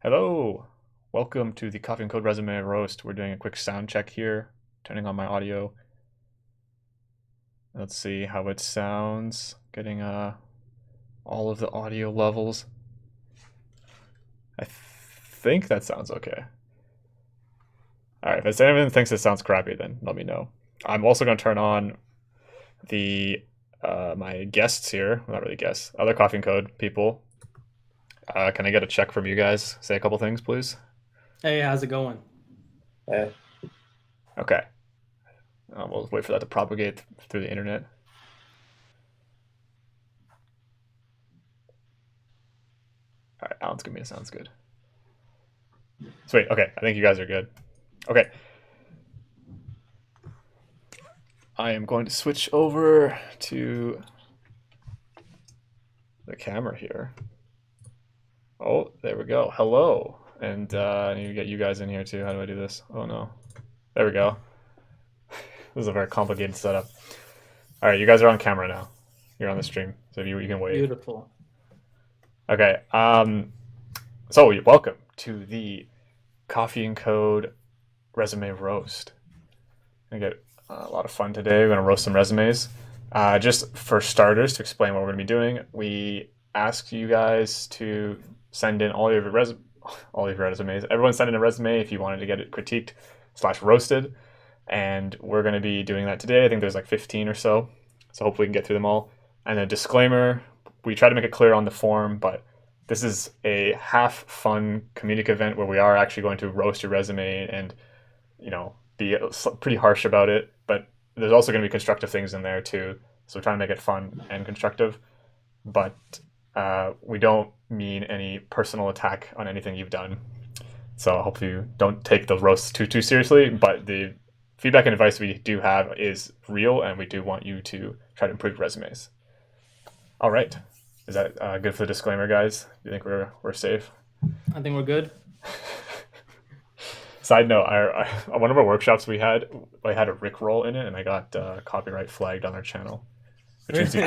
Hello, welcome to the Coffee and Code Resume Roast. We're doing a quick sound check here, turning on my audio. Let's see how it sounds. Getting all of the audio levels. I think that sounds okay. All right, if anyone thinks it sounds crappy, then let me know. I'm also going to turn on the my guests here. Well, not really guests, other Coffee and Code people. Can I get a check from you guys? Say a couple things, please. Hey, how's it going? Yeah, Okay. We'll wait for that to propagate through the internet. All right, Alan's giving me a sounds good. Sweet. Okay, I think you guys are good. Okay, I am going to switch over to the camera here. Oh, there we go. Hello, and I need to get you guys in here too. How do I do this? Oh no, there we go. This is a very complicated setup. All right, you guys are on camera now. You're on the stream, so you can wave. Beautiful. Okay. So welcome to the Coffee and Code Resume Roast. I get a lot of fun today. We're going to roast some resumes. Just for starters, to explain what we're going to be doing, we ask you guys to send in all of your resumes. Everyone send in a resume if you wanted to get it critiqued slash roasted, and we're going to be doing that today. I think there's like 15 or so, so hopefully we can get through them all. And a disclaimer: we try to make it clear on the form, but this is a half fun comedic event where we are actually going to roast your resume and be pretty harsh about it, but there's also going to be constructive things in there too. So we're trying to make it fun and constructive, but we don't mean any personal attack on anything you've done. So I hope you don't take the roasts too seriously. But the feedback and advice we do have is real, and we do want you to try to improve resumes. All right, is that good for the disclaimer, guys? Do you think we're safe? I think we're good. Side note: one of our workshops I had a Rickroll in it, and I got copyright flagged on our channel, which means you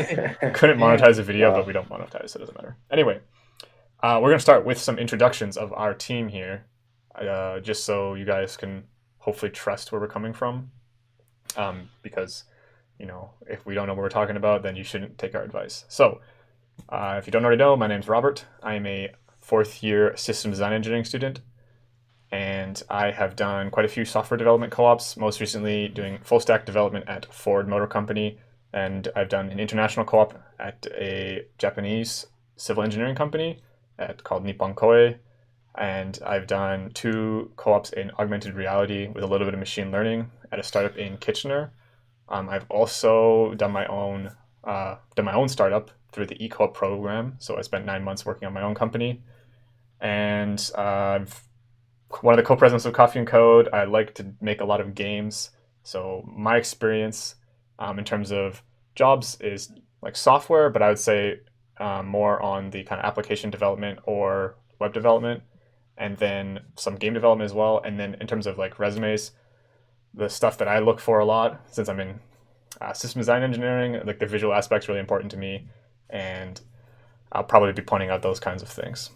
couldn't Damn. monetize the video, but wow. we don't monetize, so it doesn't matter. Anyway, we're gonna start with some introductions of our team here, just so you guys can hopefully trust where we're coming from, because if we don't know what we're talking about, then you shouldn't take our advice. So, if you don't already know, my name's Robert. I am a fourth year system design engineering student, and I have done quite a few software development co-ops, most recently doing full stack development at Ford Motor Company, and I've done an international co-op at a Japanese civil engineering company called Nippon Koei, and I've done two co-ops in augmented reality with a little bit of machine learning at a startup in Kitchener. I've also done my own startup through the eCo-op program, so I spent 9 months working on my own company, and I've one of the co-presidents of Coffee and Code. I like to make a lot of games. So my experience in terms of jobs is like software, but I would say more on the kind of application development or web development, and then some game development as well. And then in terms of like resumes, the stuff that I look for a lot, since I'm in system design engineering, like the visual aspect's really important to me, and I'll probably be pointing out those kinds of things.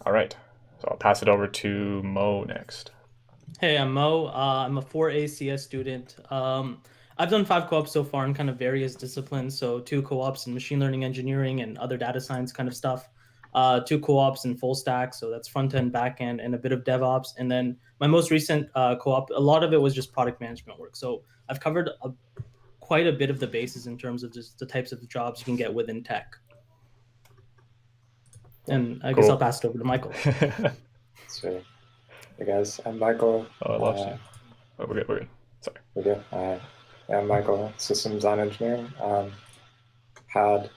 All right. So I'll pass it over to Mo next. Hey, I'm Mo. I'm a 4A CS student. I've done 5 co-ops so far in kind of various disciplines. So 2 co-ops in machine learning engineering and other data science kind of stuff. 2 co-ops in full stack. So that's front end, back end, and a bit of DevOps. And then my most recent co-op, a lot of it was just product management work. So I've covered quite a bit of the bases in terms of just the types of jobs you can get within tech. And I guess I'll Cool. pass it over to Michael. So, hey guys, I'm Michael. Oh, I lost you. Oh, we're good. We're good. Sorry. We're good. I'm Michael, systems design engineering. Had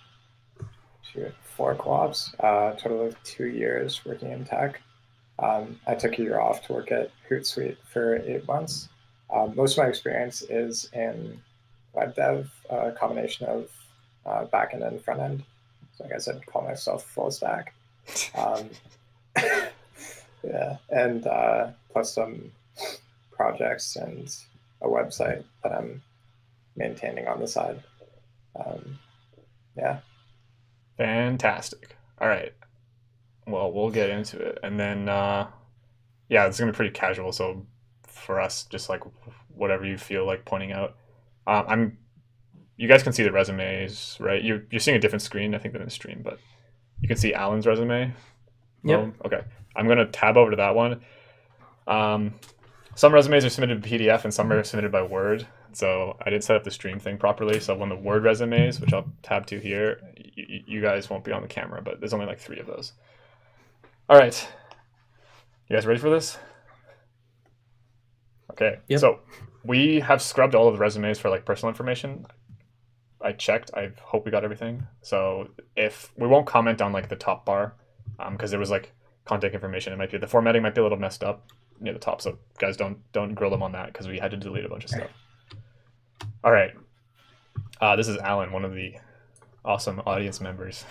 4 co-ops, total of 2 years working in tech. I took a year off to work at Hootsuite for 8 months. Most of my experience is in web dev, a combination of backend and front end. So I guess I'd call myself full stack. Um, yeah, and plus some projects and a website that I'm maintaining on the side. Um, yeah. Fantastic. All right. well, we'll get into it, and then yeah, it's gonna be pretty casual. So for us, just like whatever you feel like pointing out. I'm. You guys can see the resumes, right? You're seeing a different screen, I think, than the stream, but you can see Alan's resume. Yep. Well, okay. I'm gonna tab over to that one. Some resumes are submitted PDF and some are submitted by Word. So I didn't set up the stream thing properly. So when the Word resumes, which I'll tab to here, you guys won't be on the camera, but there's only like 3 of those. All right. You guys ready for this? Okay. Yep. So we have scrubbed all of the resumes for like personal information. I checked. I hope we got everything. So if we won't comment on like the top bar, because there was like contact information, it might be the formatting might be a little messed up near the top. So guys, don't grill them on that because we had to delete a bunch of stuff. All right. This is Alan, one of the awesome audience members.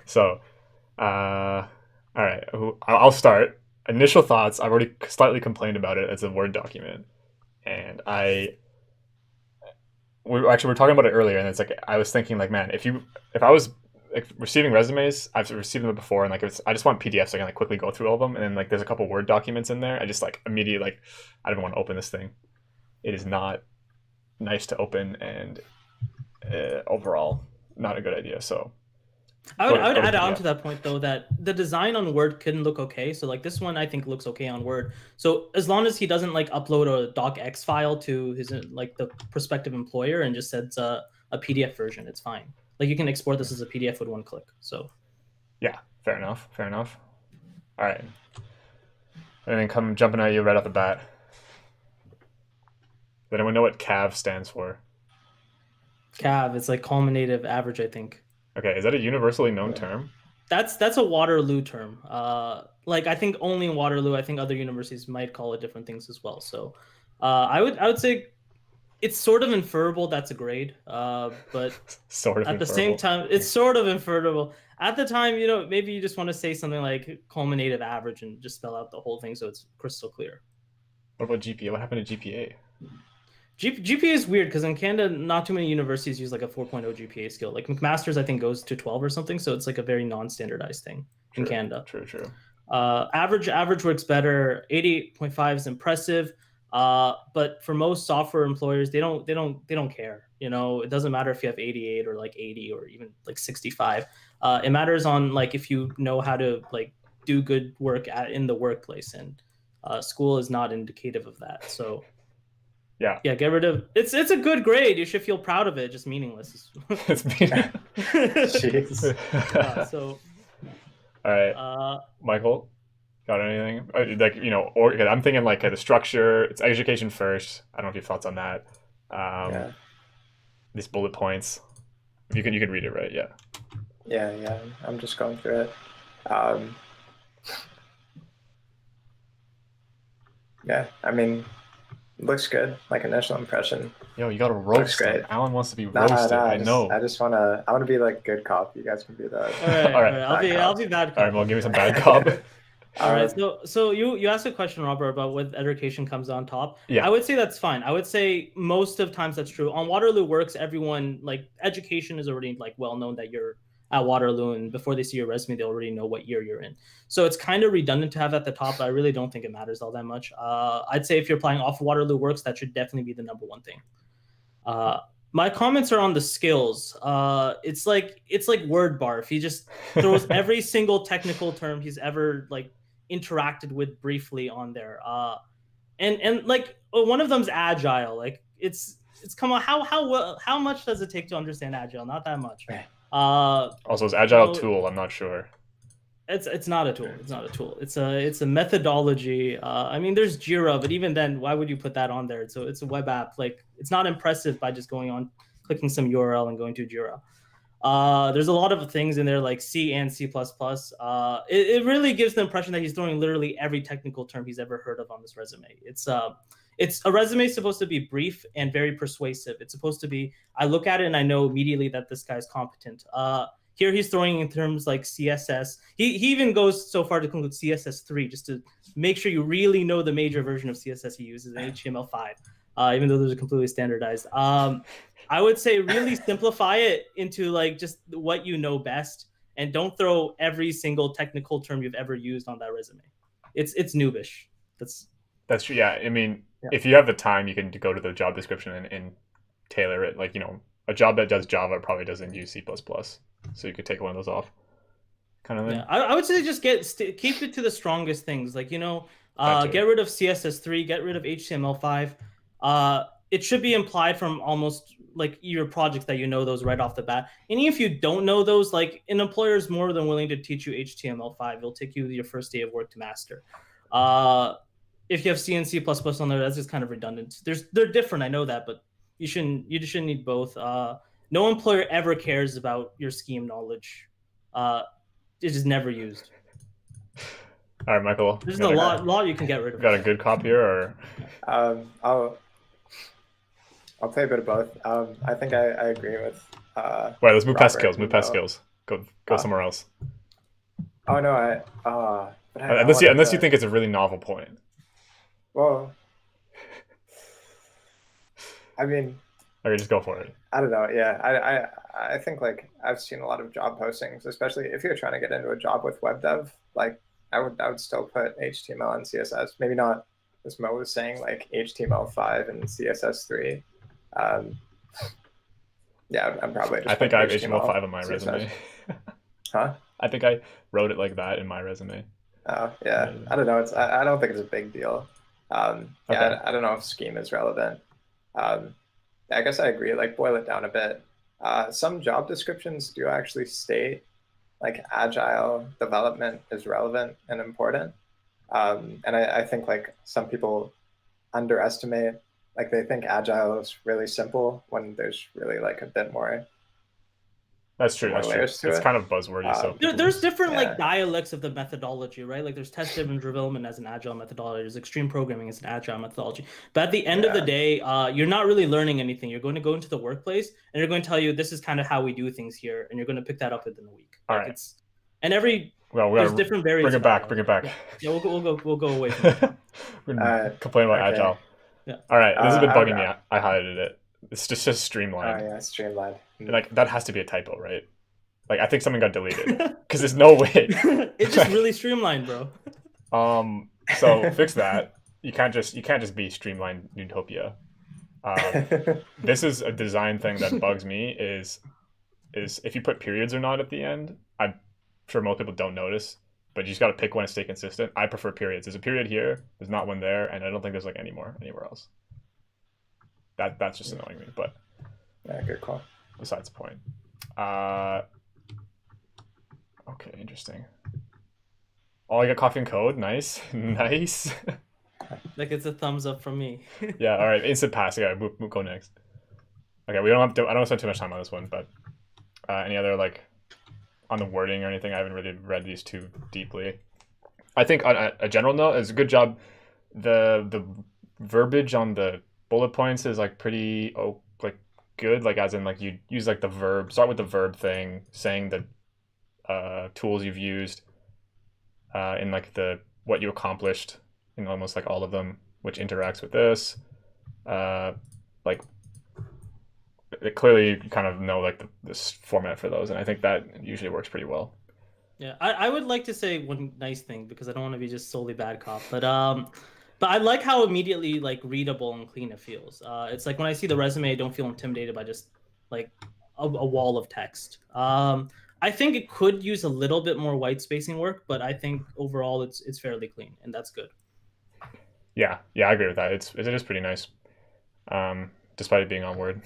So, all right, I'll start. Initial thoughts. I've already slightly complained about it as a Word document, and we were talking about it earlier, and it's like I was thinking like, man, if I was like receiving resumes, I've received them before, and like I just want PDFs so I can like quickly go through all of them, and then like there's a couple Word documents in there. I just like immediately like I don't want to open this thing. It is not nice to open, and overall not a good idea. So I would add on to that point though that the design on Word can look okay. So like this one I think looks okay on Word. So as long as he doesn't like upload a docx file to his like the prospective employer and just sends a PDF version, it's fine. Like you can export this as a PDF with one click. So yeah, fair enough. All right, and then come jumping at you right off the bat. Does anyone know what CAV stands for? CAV, it's like culminative average, I think. Okay, is that a universally known term? That's a Waterloo term. Like I think only in Waterloo. I think other universities might call it different things as well. So, I would say it's sort of inferable that's a grade. But sort of at the same time, it's sort of inferable. At the time, maybe you just want to say something like culminative average and just spell out the whole thing so it's crystal clear. What about GPA? What happened to GPA? GPA is weird because in Canada, not too many universities use like a 4.0 GPA scale. Like McMaster's, I think, goes to 12 or something. So it's like a very non-standardized thing in Canada. True. Average works better. 88.5 is impressive. But for most software employers, they don't care. It doesn't matter if you have 88 or like 80 or even like 65. It matters on like if you know how to like do good work in the workplace, and school is not indicative of that. So. Yeah, get rid of it's a good grade. You should feel proud of it. Just meaningless. It's meaningless. So all right, Michael, got anything like or I'm thinking like the structure, it's education first. I don't know if you have thoughts on that. These bullet points, you can read it, right? Yeah, I'm just going through it. Yeah, I mean, looks good. Like initial impression. Yo, you gotta roast him. Alan wants to be roasted. I know. I want to be like good cop. You guys can be the. All right. I'll be bad cop. All right, well, give me some bad cop. All right. So you asked a question, Robert, about what education comes on top. Yeah. I would say that's fine. I would say most of times that's true. On Waterloo Works, everyone like education is already like well known that you're at Waterloo, and before they see your resume, they already know what year you're in. So it's kind of redundant to have at the top, but I really don't think it matters all that much. I'd say if you're applying off Waterloo Works, that should definitely be the number one thing. My comments are on the skills. It's like word bar. If he just throws every single technical term he's ever like interacted with briefly on there. And like one of them's agile. Like it's come on. How much does it take to understand agile? Not that much. Also, is agile a tool? I'm not sure. It's not a tool. It's a methodology. I mean, there's Jira, but even then, why would you put that on there? So it's a web app. Like it's not impressive by just going on, clicking some URL and going to Jira. There's a lot of things in there like C and C++. It really gives the impression that he's throwing literally every technical term he's ever heard of on this resume. It's a resume supposed to be brief and very persuasive. It's supposed to be, I look at it and I know immediately that this guy's competent. Here he's throwing in terms like CSS. He even goes so far to conclude CSS3 just to make sure you really know the major version of CSS he uses in HTML5, even though those are completely standardized. I would say really simplify it into like just what you know best and don't throw every single technical term you've ever used on that resume. It's noobish. That's true. Yeah, I mean, Yeah. if you have the time, you can go to the job description and tailor it. Like, a job that does Java probably doesn't use C++, so you could take one of those off, kind of thing. Yeah, I would say just keep it to the strongest things. Like, That too. get rid of CSS3, get rid of HTML5. It should be implied from almost like your projects that you know those right off the bat. And if you don't know those, like an employer is more than willing to teach you HTML5. It'll take you your first day of work to master. If you have C and C++ on there, that's just kind of redundant. They're different, I know that, but you shouldn't need both. No employer ever cares about your scheme knowledge. It is never used. All right, Michael. There's a lot you can get rid of. Got a good copier, or I'll play a bit of both. I think I agree with. Wait, let's move past Robert, skills. Move past skills. Go somewhere else. Oh no, but I Unless you think it's a really novel point. Well, I mean, Okay, just go for it. I don't know. Yeah, I think like I've seen a lot of job postings, especially if you're trying to get into a job with web dev. Like I would still put HTML and CSS. Maybe not as Mo was saying, like HTML5 and CSS3. Yeah, I'm probably. I think I have HTML5 on my CSS. resume. Huh? I think I wrote it like that in my resume. Oh yeah, I don't know. I don't think it's a big deal. Yeah, Okay. I don't know if scheme is relevant. I guess I agree. Like boil it down a bit. Some job descriptions do actually state like agile development is relevant and important. And I think like some people underestimate, like they think agile is really simple when there's really like a bit more. That's true. More That's true. layers to It's it. kind of buzzwordy. So There's different Yeah. like dialects of the methodology, right? Like there's test-driven development as an agile methodology. There's extreme programming as an agile methodology. But at the end of the Yeah. day, you're not really learning anything. You're going to go into the workplace and they're going to tell you this is kind of how we do things here, and you're going to pick that up within a week. All Like right. well, we there's gotta different variants. bring it back. Bring it back. Yeah, we'll go away from it. We're gonna complain about okay. agile. Yeah. All right. This has been I- bugging me. I highlighted it. It's just Oh streamlined. yeah, streamlined. Like that has to be a typo, right? Like I think something got deleted because there's no way. It's just really streamlined, bro. So fix that. You can't just be streamlined utopia. This is a design thing that bugs me. Is if you put periods or not at the end. I'm sure most people don't notice, but you just got to pick one and stay consistent. I prefer periods. There's a period here. There's not one there, and I don't think there's like anywhere else. That's just annoying me. But Yeah, good call. besides the point. Okay, interesting. Oh, I got coffee and code. Nice, nice. Like it's a thumbs up from me. Yeah. All right. Instant pass. Yeah. Go next. Okay. We don't have to. I don't spend too much time on this one, but any other like on the wording or anything? I haven't really read these too deeply. I think on a general note, it's a good job. The verbiage on the bullet points is like pretty like good. Like as in like you use like the verb. Start with the verb thing, saying the tools you've used in like the what you accomplished in almost like all of them, which interacts with this. Like it clearly you kind of know like this format for those, and I think that usually works pretty well. Yeah, I would like to say one nice thing because I don't want to be just solely bad cop, but I like how immediately like readable and clean it feels. It's like when I see the resume, I don't feel intimidated by just like a wall of text. I think it could use a little bit more white spacing work, but I think overall it's fairly clean, and that's good. Yeah, I agree with that. It is pretty nice, despite it being on Word.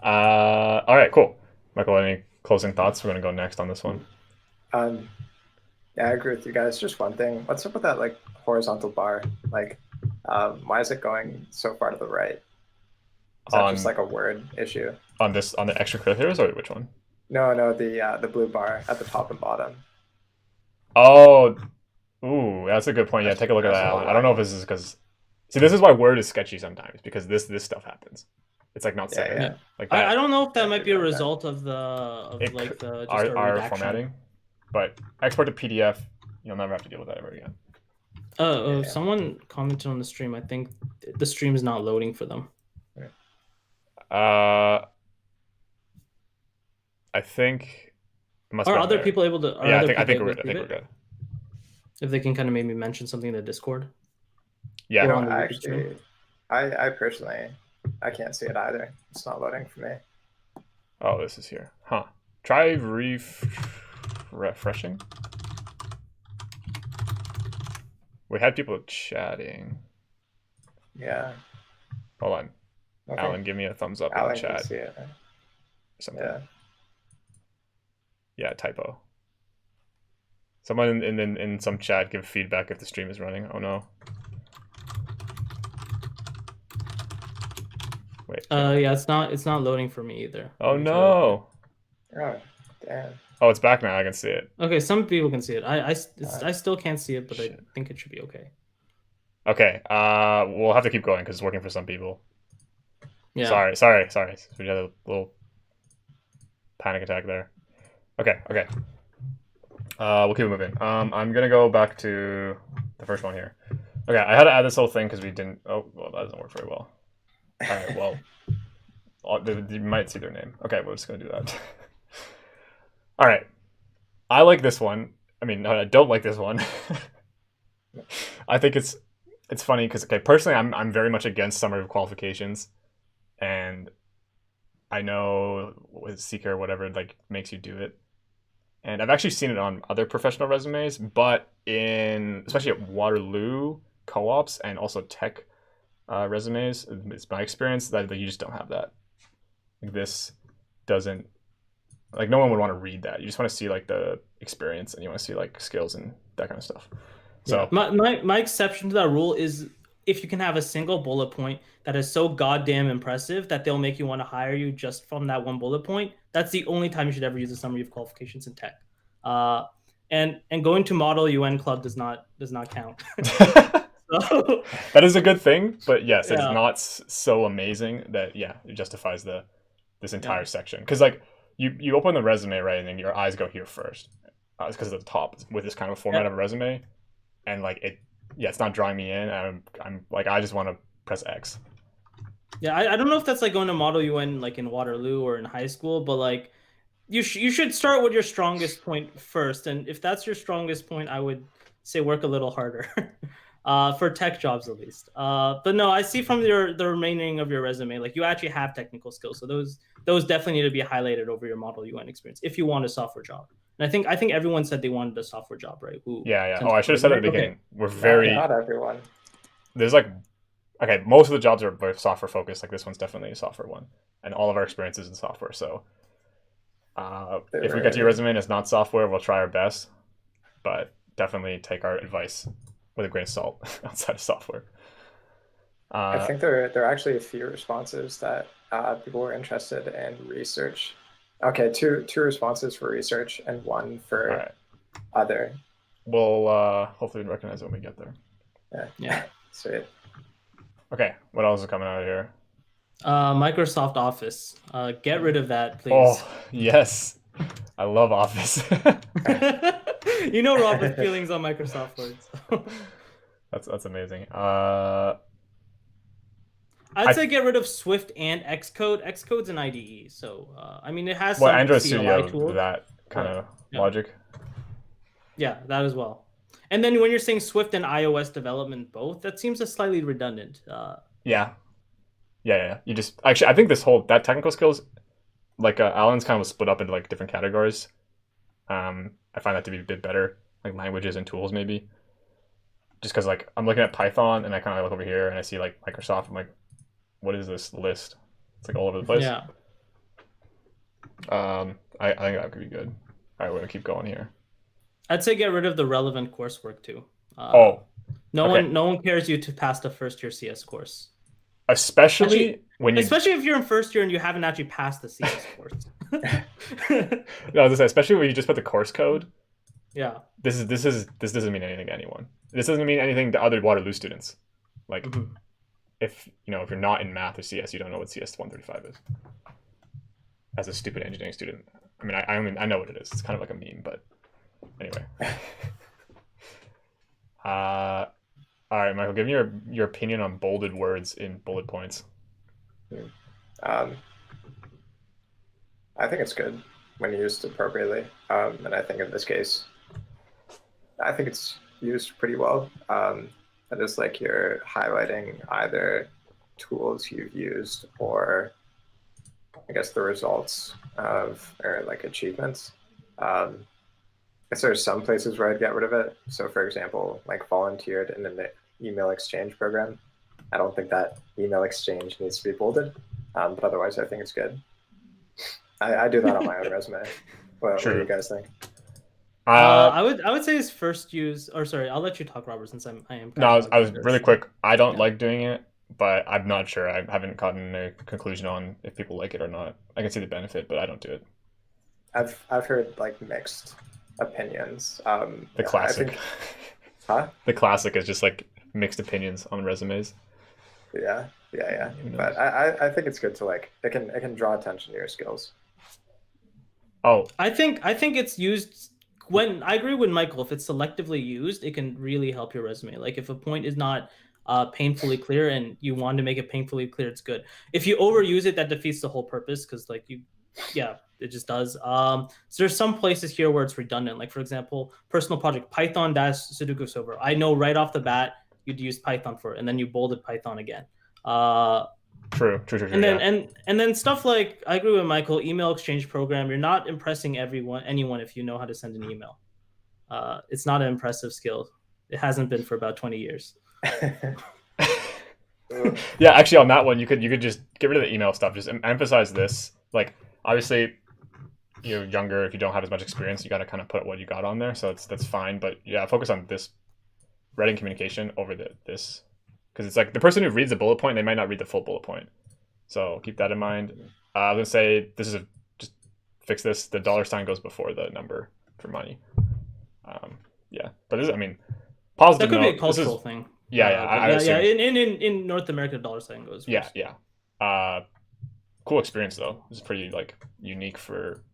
All right, cool. Michael, any closing thoughts? We're gonna go next on this one. Yeah, I agree with you guys. Just one thing. What's up with that like horizontal bar? Like, why is it going so far to the right? Is that just like a word issue? On the extracurriculars, or which one? No, the blue bar at the top and bottom. Oh, ooh, that's a good point. Yeah, take a look at that, That's Alan. a I don't know if this is because, see, this is why Word is sketchy sometimes, because this stuff happens. It's like not set. Yeah. Like that. I don't know if that might be a Okay. result of the just a our redaction. formatting, but export to PDF, you'll never have to deal with that ever again. Yeah. Someone commented on the stream. I think the stream is not loading for them. I think It must Are be on other there. people able to? Are Yeah, other I people think able we're to good. I see think we're it? good. If they can kind of maybe mention something in the Discord Yeah. or No, on the I YouTube stream. actually, I personally, I can't see it either. It's not loading for me. Oh, this is here. Huh. Try refreshing. We had people chatting. Yeah. Hold on. Okay. Alan, give me a thumbs up in the Alan can chat. see it. Or something. Yeah. Yeah, typo. Someone in some chat give feedback if the stream is running. Oh no. Wait. Yeah, it's not loading for me either. Oh Let me try to open it. no. Oh, damn. Oh, it's back now. I can see it. Okay, some people can see it. I still can't see it, but Shit. I think it should be okay. Okay. We'll have to keep going because it's working for some people. Yeah. Sorry. We had a little panic attack there. Okay. We'll keep moving. I'm gonna go back to the first one here. Okay, I had to add this whole thing because we didn't. Oh, well, that doesn't work very well. All right, well, you might see their name. Okay, we're just gonna do that. All right, I like this one. I mean, no, I don't like this one. I think it's funny because okay, personally, I'm very much against summary of qualifications, and I know with Seeker or whatever like makes you do it. And I've actually seen it on other professional resumes, but in especially at Waterloo co-ops and also tech resumes, it's my experience that you just don't have that. Like this doesn't like no one would want to read that. You just want to see like the experience and you want to see like skills and that kind of stuff. So my exception to that rule is if you can have a single bullet point that is so goddamn impressive that they'll make you want to hire you just from that one bullet point. That's the only time you should ever use a summary of qualifications in tech. And going to Model UN Club does not count. So, that is a good thing, but yes, it's Yeah. not so amazing that it justifies this entire Yeah. section. Because like you open the resume right, and then your eyes go here first. It's because of the top with this kind of format of a resume, and like it's not drawing me in. I'm like I just want to press X. Yeah, I don't know if that's like going to Model UN like in Waterloo or in high school, but like you should start with your strongest point first, and if that's your strongest point, I would say work a little harder. For tech jobs at least. But no, I see from the remaining of your resume, like you actually have technical skills, so those definitely need to be highlighted over your Model UN experience if you want a software job. And I think everyone said they wanted a software job, right? Yeah. Oh, I should have said at the beginning. Okay. We're very Not everyone. There's like okay, most of the jobs are very software focused. Like this one's definitely a software one, and all of our experience is in software. So if we get to your resume and it's not software, we'll try our best, but definitely take our advice with a grain of salt outside of software. I think there are actually a few responses that people were interested in research. Okay, two responses for research and one for other. We'll hopefully recognize it when we get there. Yeah. Sweet. Okay, what else is coming out of here? Microsoft Office. Get rid of that, please. Oh, yes. I love Office. You know Robert's feelings on Microsoft Word. So. That's amazing. I'd say get rid of Swift and Xcode. Xcode's an IDE, so I mean it has well, some Android CLI Studio, tools. that kind of logic. Yeah, that as well. And then when you're saying Swift and iOS development both, that seems slightly redundant. Yeah. You just actually, I think that technical skills, like Alan's kind of split up into like different categories. I find that to be a bit better, like languages and tools maybe. Just because like I'm looking at Python and I kind of look over here and I see like Microsoft. I'm like, what is this list? It's like all over the place. Yeah. I think that could be good. All right, we're gonna keep going here. I'd say get rid of the relevant coursework too. No one cares you to pass the first year CS course. Especially if you're in first year and you haven't actually passed the CS course. No, especially when you just put the course code. Yeah. This doesn't mean anything to anyone. This doesn't mean anything to other Waterloo students. Like, if you're not in math or CS, you don't know what CS 135 is. As a stupid engineering student, I mean, I know what it is. It's kind of like a meme, but anyway. All right, Michael, give me your opinion on bolded words in bullet points. I think it's good. when used appropriately. And I think in this case, I think it's used pretty well. And it's like you're highlighting either tools you've used or I guess the results of or like achievements. I guess there's some places where I'd get rid of it. So for example, like volunteered in an email exchange program. I don't think that email exchange needs to be bolded, but otherwise I think it's good. I do that on my own resume. What do you guys think? I would say his first use, or sorry, I'll let you talk, Robert, since I am. No, I was really quick. I don't like doing it, but I'm not sure. I haven't gotten a conclusion on if people like it or not. I can see the benefit, but I don't do it. I've heard like mixed opinions. The classic. The classic is just like mixed opinions on resumes. Yeah. But I think it's good to like it can draw attention to your skills. Oh, I think it's used when I agree with Michael. If it's selectively used, it can really help your resume. Like if a point is not painfully clear and you want to make it painfully clear, it's good. If you overuse it, that defeats the whole purpose because like it just does. So there's some places here where it's redundant. Like for example, personal project Python dash Sudoku solver. I know right off the bat you'd use Python for it, and then you bolded Python again. True. And then and then stuff like I agree with Michael. Email exchange program. You're not impressing anyone if you know how to send an email. It's not an impressive skill. It hasn't been for about 20 years. Yeah, actually, on that one, you could just get rid of the email stuff. Just emphasize this. Like, obviously, you're younger. If you don't have as much experience, you got to kind of put what you got on there. So that's fine. But yeah, focus on this writing communication over this. Because it's like the person who reads the bullet point, they might not read the full bullet point. So keep that in mind. I was going to say, just fix this. The $sign goes before the number for money. Yeah. But positive that could note, be a cultural thing. Yeah. In North America, the $sign goes first. Yeah. Cool experience, though. This is pretty, like, unique for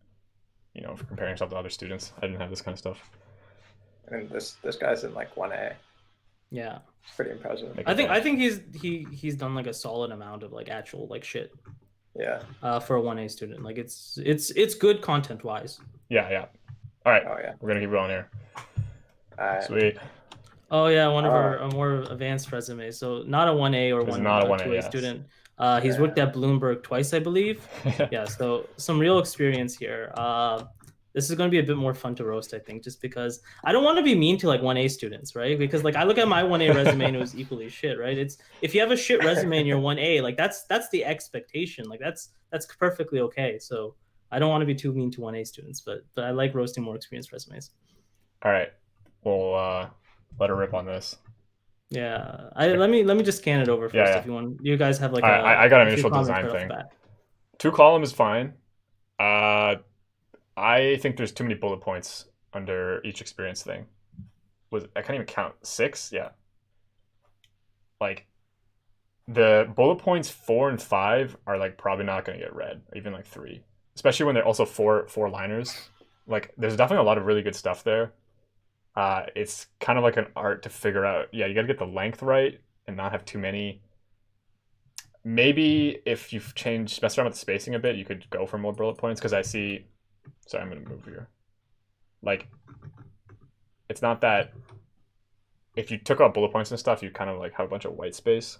comparing yourself to other students. I didn't have this kind of stuff. And this guy's in, like, 1A. Yeah. It's pretty impressive. I think he's done like a solid amount of like actual like shit. Yeah. For a 1A student, like it's good content wise. Yeah. All right. Oh yeah. We're gonna keep going here. Sweet. Oh yeah, one of our more advanced resumes. So not a 1A or 2A student. He's worked at Bloomberg twice, I believe. Yeah. So some real experience here. This is going to be a bit more fun to roast, I think, just because I don't want to be mean to like 1A students, right? Because like I look at my 1A resume and it was equally shit, right? It's if you have a shit resume and you're 1A, like that's the expectation. Like that's perfectly okay. So I don't want to be too mean to 1A students, but I like roasting more experienced resumes. All right, we'll let her rip on this. Yeah, let me just scan it over first if you want. You guys have like I got an initial design thing. 2 column is fine. I think there's too many bullet points under each experience thing. I can't even count 6. Yeah. Like the bullet points 4 and 5 are like probably not going to get read, even like 3, especially when they're also four liners. Like there's definitely a lot of really good stuff there. It's kind of like an art to figure out. Yeah, you got to get the length right and not have too many. Maybe if you've messed around with the spacing a bit, you could go for more bullet points because I see. Sorry, I'm going to move here. Like, it's not that if you took out bullet points and stuff, you kind of like have a bunch of white space.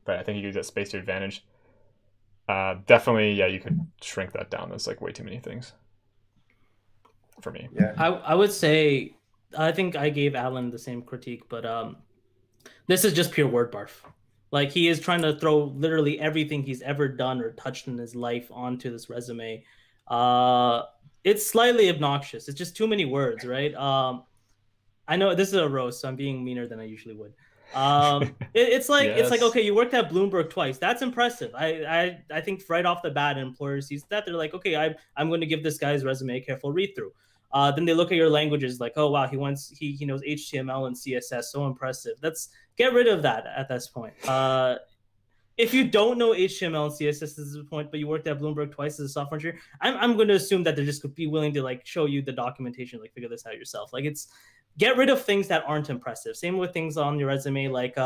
But I think you use that space to your advantage. Definitely, yeah, you could shrink that down. That's like way too many things for me. Yeah. I would say, I think I gave Alan the same critique, but this is just pure word barf. Like he is trying to throw literally everything he's ever done or touched in his life onto this resume. It's slightly obnoxious. It's just too many words, right? I know this is a roast, so I'm being meaner than I usually would. It's like Yes. It's like, okay, you worked at Bloomberg twice. That's impressive. I think right off the bat, an employer sees that, they're like, okay, I'm going to give this guy's resume a careful read through. Then they look at your languages like, oh wow, he knows HTML and CSS, so impressive. Get rid of that at this point. If you don't know HTML and CSS at this point, but you worked at Bloomberg twice as a software engineer, I'm going to assume that they're just going to be willing to like show you the documentation, like figure this out yourself. Like get rid of things that aren't impressive. Same with things on your resume, like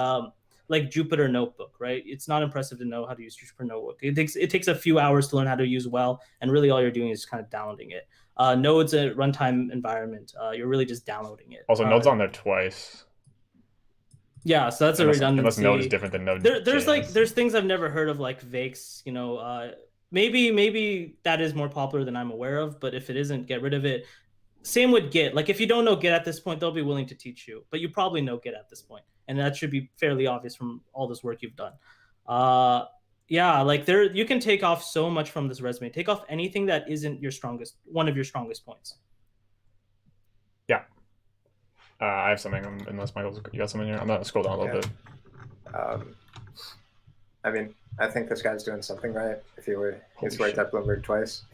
like Jupyter Notebook, right? It's not impressive to know how to use Jupyter Notebook. It takes a few hours to learn how to use well, and really all you're doing is kind of downloading it. Node's a runtime environment. You're really just downloading it. Also, Node's on there twice. Yeah, so that's a Unless redundancy. Node is different than Node. There's things I've never heard of like Vakes. Maybe that is more popular than I'm aware of. But if it isn't, get rid of it. Same with Git. Like if you don't know Git at this point, they'll be willing to teach you. But you probably know Git at this point, and that should be fairly obvious from all this work you've done. Yeah, like you can take off so much from this resume. Take off anything that isn't one of your strongest points. Yeah. I have something, unless Michael's, you got something here? I'm going to scroll down a little bit. I mean, I think this guy's doing something right. He's worked at Bloomberg twice.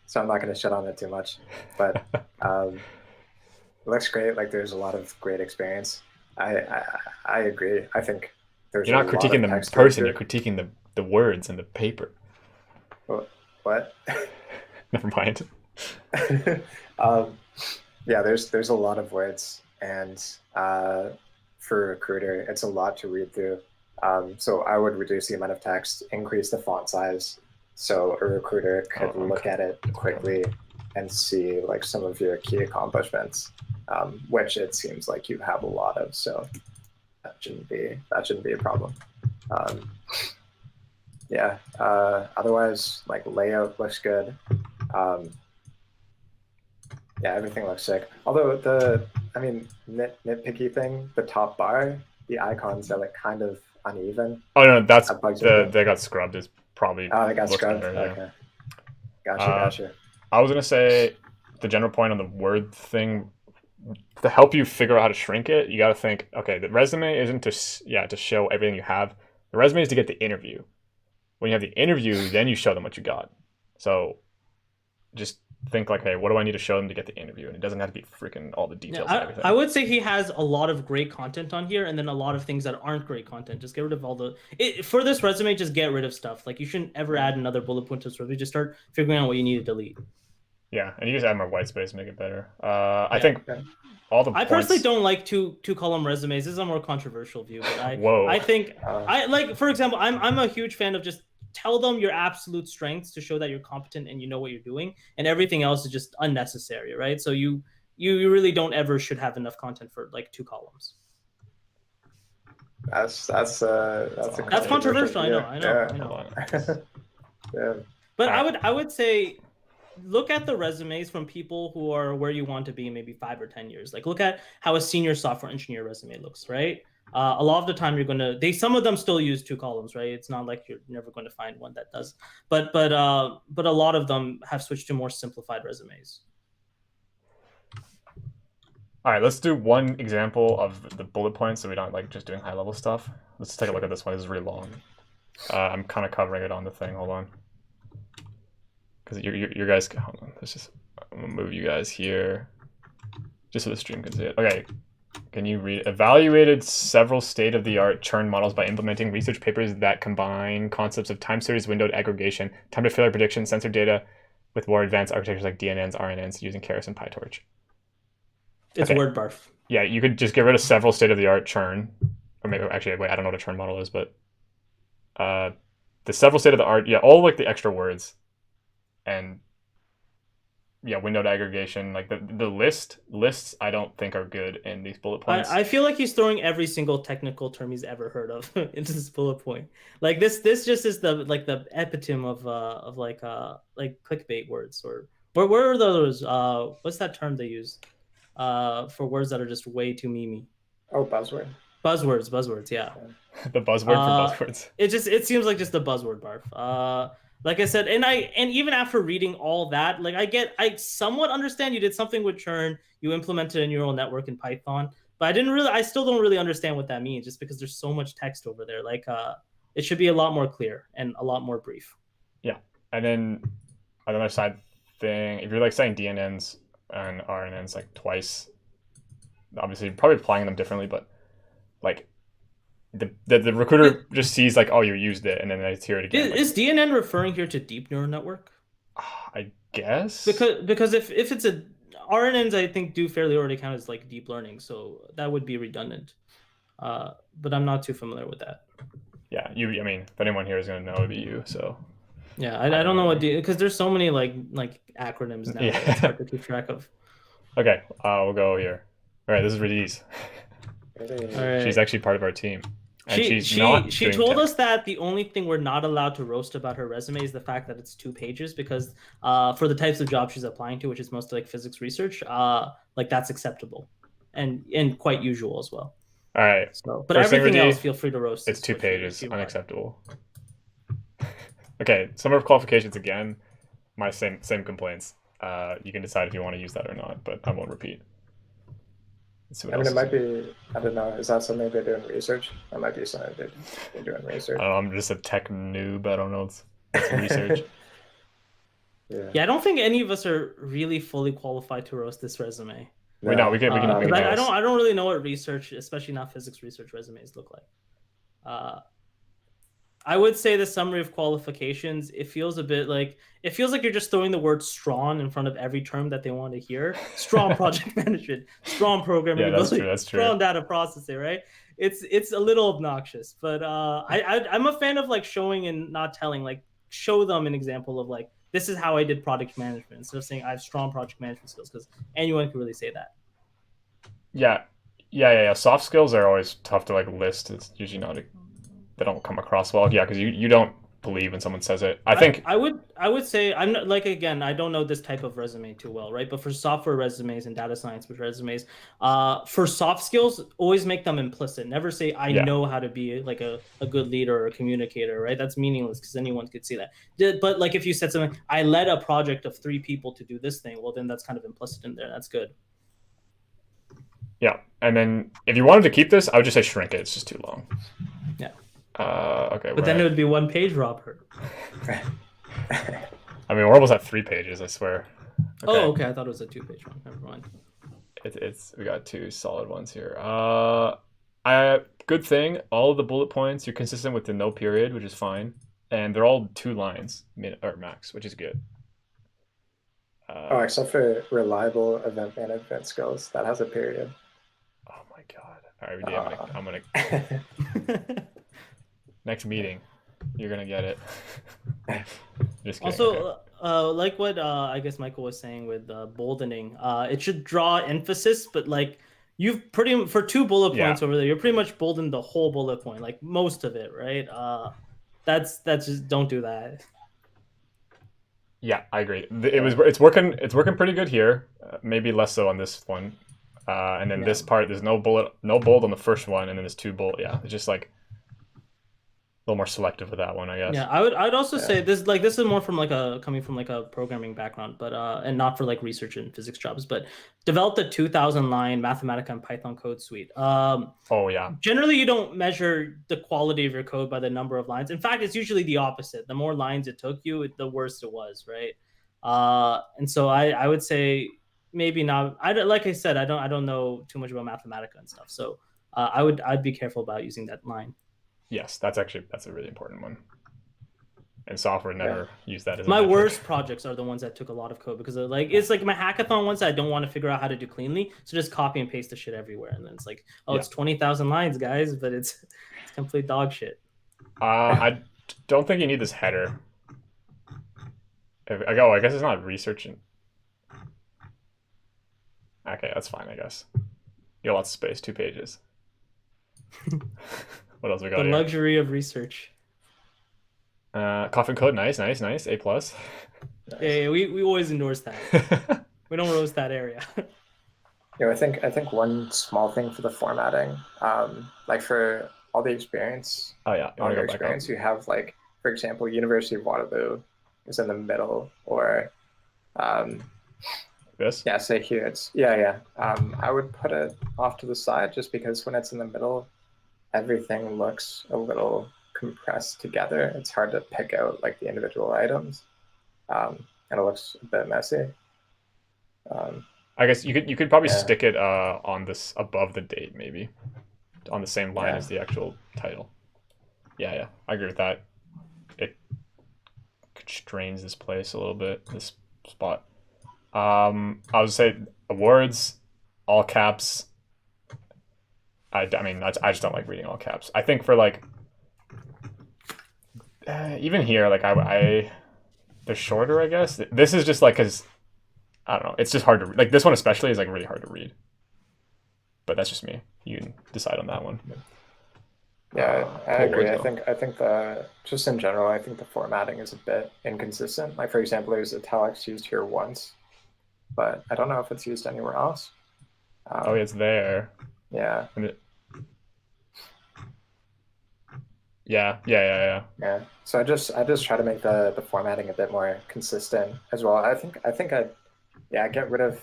So I'm not going to shit on it too much. But it looks great. Like there's a lot of great experience. I agree. I think there's You're not critiquing the person, you're critiquing the words and the paper. What? Never mind. Yeah, there's a lot of words, and for a recruiter, it's a lot to read through. So I would reduce the amount of text, increase the font size, so a recruiter could look at it quickly and see like some of your key accomplishments, which it seems like you have a lot of. So that shouldn't be a problem. Yeah. Otherwise, like layout looks good. Yeah, everything looks sick. Although nitpicky thing, the top bar, the icons are like kind of uneven. Oh no, they got scrubbed. Is probably. Oh, they got scrubbed. Better, okay. Gotcha. I was gonna say the general point on the word thing. To help you figure out how to shrink it, you got to think. Okay, the resume isn't to show everything you have. The resume is to get the interview. When you have the interview, then you show them what you got. So, just think like, hey, what do I need to show them to get the interview? And it doesn't have to be freaking all the details and everything. I would say he has a lot of great content on here, and then a lot of things that aren't great content. Just get rid of for this resume, just get rid of stuff. Like you shouldn't ever add another bullet point to this resume. Just start figuring out what you need to delete. Yeah, and you just add more white space, make it better. I think all the I personally don't like two column resumes. This is a more controversial view, but I think I like, for example, I'm a huge fan of just tell them your absolute strengths to show that you're competent and you know what you're doing, and everything else is just unnecessary, right? So you really don't ever should have enough content for like 2 columns. That's controversial. I know. Yeah. But I would say look at the resumes from people who are where you want to be in maybe 5 or 10 years. Like look at how a senior software engineer resume looks, right? A lot of the time some of them still use 2 columns, right? It's not like you're never going to find one that does, but a lot of them have switched to more simplified resumes. All right, let's do one example of the bullet points so we don't like just doing high level stuff. Let's take a look at this one. This is really long. I'm kind of covering it on the thing. Hold on. Because your guys, hold on. I'm gonna move you guys here, just so the stream can see it. Okay, can you read? Evaluated several state-of-the-art churn models by implementing research papers that combine concepts of time series windowed aggregation, time to failure prediction, sensor data, with more advanced architectures like DNNs, RNNs using Keras and PyTorch. It's word barf. Yeah, you could just get rid of several state-of-the-art churn, or maybe actually wait, I don't know what a churn model is, but the several state-of-the-art, yeah, all like the extra words. And yeah, windowed aggregation, like the lists I don't think are good in these bullet points. I feel like he's throwing every single technical term he's ever heard of into this bullet point. Like this just is the epitome of clickbait words, or where are those what's that term they use for words that are just way too memey? Oh, buzzwords, yeah. The buzzword for buzzwords. It seems like just the buzzword barf. Like I said, and even after reading all that, like I somewhat understand you did something with churn, you implemented a neural network in Python, but I still don't really understand what that means, just because there's so much text over there. Like it should be a lot more clear and a lot more brief. Yeah, and then another side thing, if you're like saying DNNs and RNNs like twice, obviously you're probably applying them differently, but like the recruiter just sees like, oh, you used it, and then they hear it again. Is DNN referring here to deep neural network? I guess because if it's a RNNs, I think do fairly already count as like deep learning, so that would be redundant. But I'm not too familiar with that. Yeah, I mean, if anyone here is going to know, it'd be you. So Yeah, I don't know what because there's so many like acronyms now that it's yeah. hard to keep track of. Okay, we'll go here. All right, this is Radiz. All She's right. actually part of our team, and She she's she not she doing told tech. us that the only thing we're not allowed to roast about her resume is the fact that it's 2 pages because for the types of jobs she's applying to, which is mostly like physics research, like that's acceptable and quite usual as well. All right, So, but first thing, everything else, Radiz, feel free to roast it's us two if pages, you want. unacceptable. Okay, some of her qualifications again, my same complaints. You can decide if you want to use that or not, but I won't repeat. Let's see what I mean, else it might is be, I don't know, is that something they do in research? That might be something they're doing research. I don't know, I'm just a tech noob. I don't know. It's research. Yeah, I don't think any of us are really fully qualified to roast this resume. We know we can 'Cause roast. I don't really know what research, especially not physics research resumes look like. I would say the summary of qualifications, it feels like you're just throwing the word strong in front of every term that they want to hear. Strong project management, strong programming Yeah, that's ability, true. That's true. strong data processing, right? It's a little obnoxious, but I'm a fan of like showing and not telling. Like show them an example of like this is how I did project management instead of saying I have strong project management skills because anyone can really say that. Yeah. Soft skills are always tough to like list. It's usually not they don't come across well. Yeah, because you don't believe when someone says it. I think I would say I'm not like again I don't know this type of resume too well, right? But for software resumes and data science resumes, for soft skills, always make them implicit. Never say I Yeah. know how to be like a good leader or a communicator, right? That's meaningless because anyone could see that. But like if you said something, I led a project of 3 people to do this thing, well then that's kind of implicit in there. That's good. Yeah, and then if you wanted to keep this, I would just say shrink it. It's just too long. Yeah. Okay. But then it would be 1 page, Robert. I mean, we're almost at 3 pages. I swear. Okay. Oh, okay. I thought it was a 2 page one. Never mind. It's we got 2 solid ones here. Good thing. All of the bullet points you're consistent with the no period, which is fine, and they're all 2 lines or max, which is good. Except for reliable event management skills, that has a period. Oh my god! All right, I'm gonna next meeting, you're gonna get it. Just kidding. Also, like what I guess Michael was saying with boldening, it should draw emphasis, but like you've for 2 bullet points over there, you're pretty much boldened the whole bullet point, like most of it, right? That's just don't do that. Yeah, I agree. It's working pretty good here. Maybe less so on this one. And then this part, there's no bold on the first one, and then there's 2 bold. Yeah, it's just like a little more selective with that one, I guess. Yeah, I'd also say this is more from coming from like a programming background, but and not for like research and physics jobs, but developed a 2,000 line Mathematica and Python code suite. Oh yeah. Generally, you don't measure the quality of your code by the number of lines. In fact, it's usually the opposite. The more lines it took you, the worse it was, right? And so I would say maybe not. Like I said, I don't know too much about Mathematica and stuff, so I'd be careful about using that line. Yes, that's a really important one. And software never use that as my worst projects are the ones that took a lot of code because it's like my hackathon ones that I don't want to figure out how to do cleanly, so just copy and paste the shit everywhere, and then it's like, it's 20,000 lines, guys, but it's complete dog shit. I don't think you need this header. I guess it's not researching. Okay, that's fine, I guess. You got lots of space, 2 pages. What else we got? The luxury of research. Coffin code, nice. A plus. Yeah, we always endorse that. We don't roast that area. I think one small thing for the formatting, like for all the experience. Oh yeah, on your experience, you have like, for example, University of Waterloo is in the middle, or this. Yeah, say here it's I would put it off to the side just because when it's in the middle, everything looks a little compressed together. It's hard to pick out like the individual items, and it looks a bit messy. I guess you could probably stick it on this above the date, maybe on the same line as the actual title. Yeah, I agree with that. It constrains this place a little bit, this spot. I would say awards, all caps. I mean, I just don't like reading all caps. I think for like even here, like they're shorter, I guess. This is just like because I don't know. It's just hard to like this one especially is like really hard to read. But that's just me. You can decide on that one. Yeah, I Cool, agree. Wardell. I think the just in general, I think the formatting is a bit inconsistent. Like for example, there's italics used here once, but I don't know if it's used anywhere else. Oh, it's there. Yeah, And yeah. yeah. So I just try to make the formatting a bit more consistent as well. I get rid of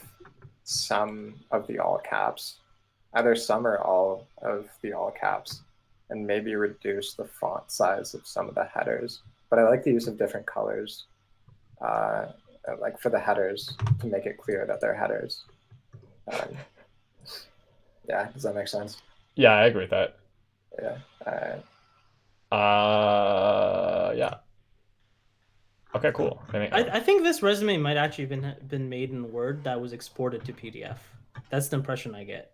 some of the all caps, either some or all of the all caps, and maybe reduce the font size of some of the headers. But I like the use of different colors, uh, like for the headers to make it clear that they're headers. Um, yeah, does that make sense? Yeah, I agree with that. Yeah. Yeah. Okay, cool. I think this resume might actually been made in Word that was exported to PDF. That's the impression I get.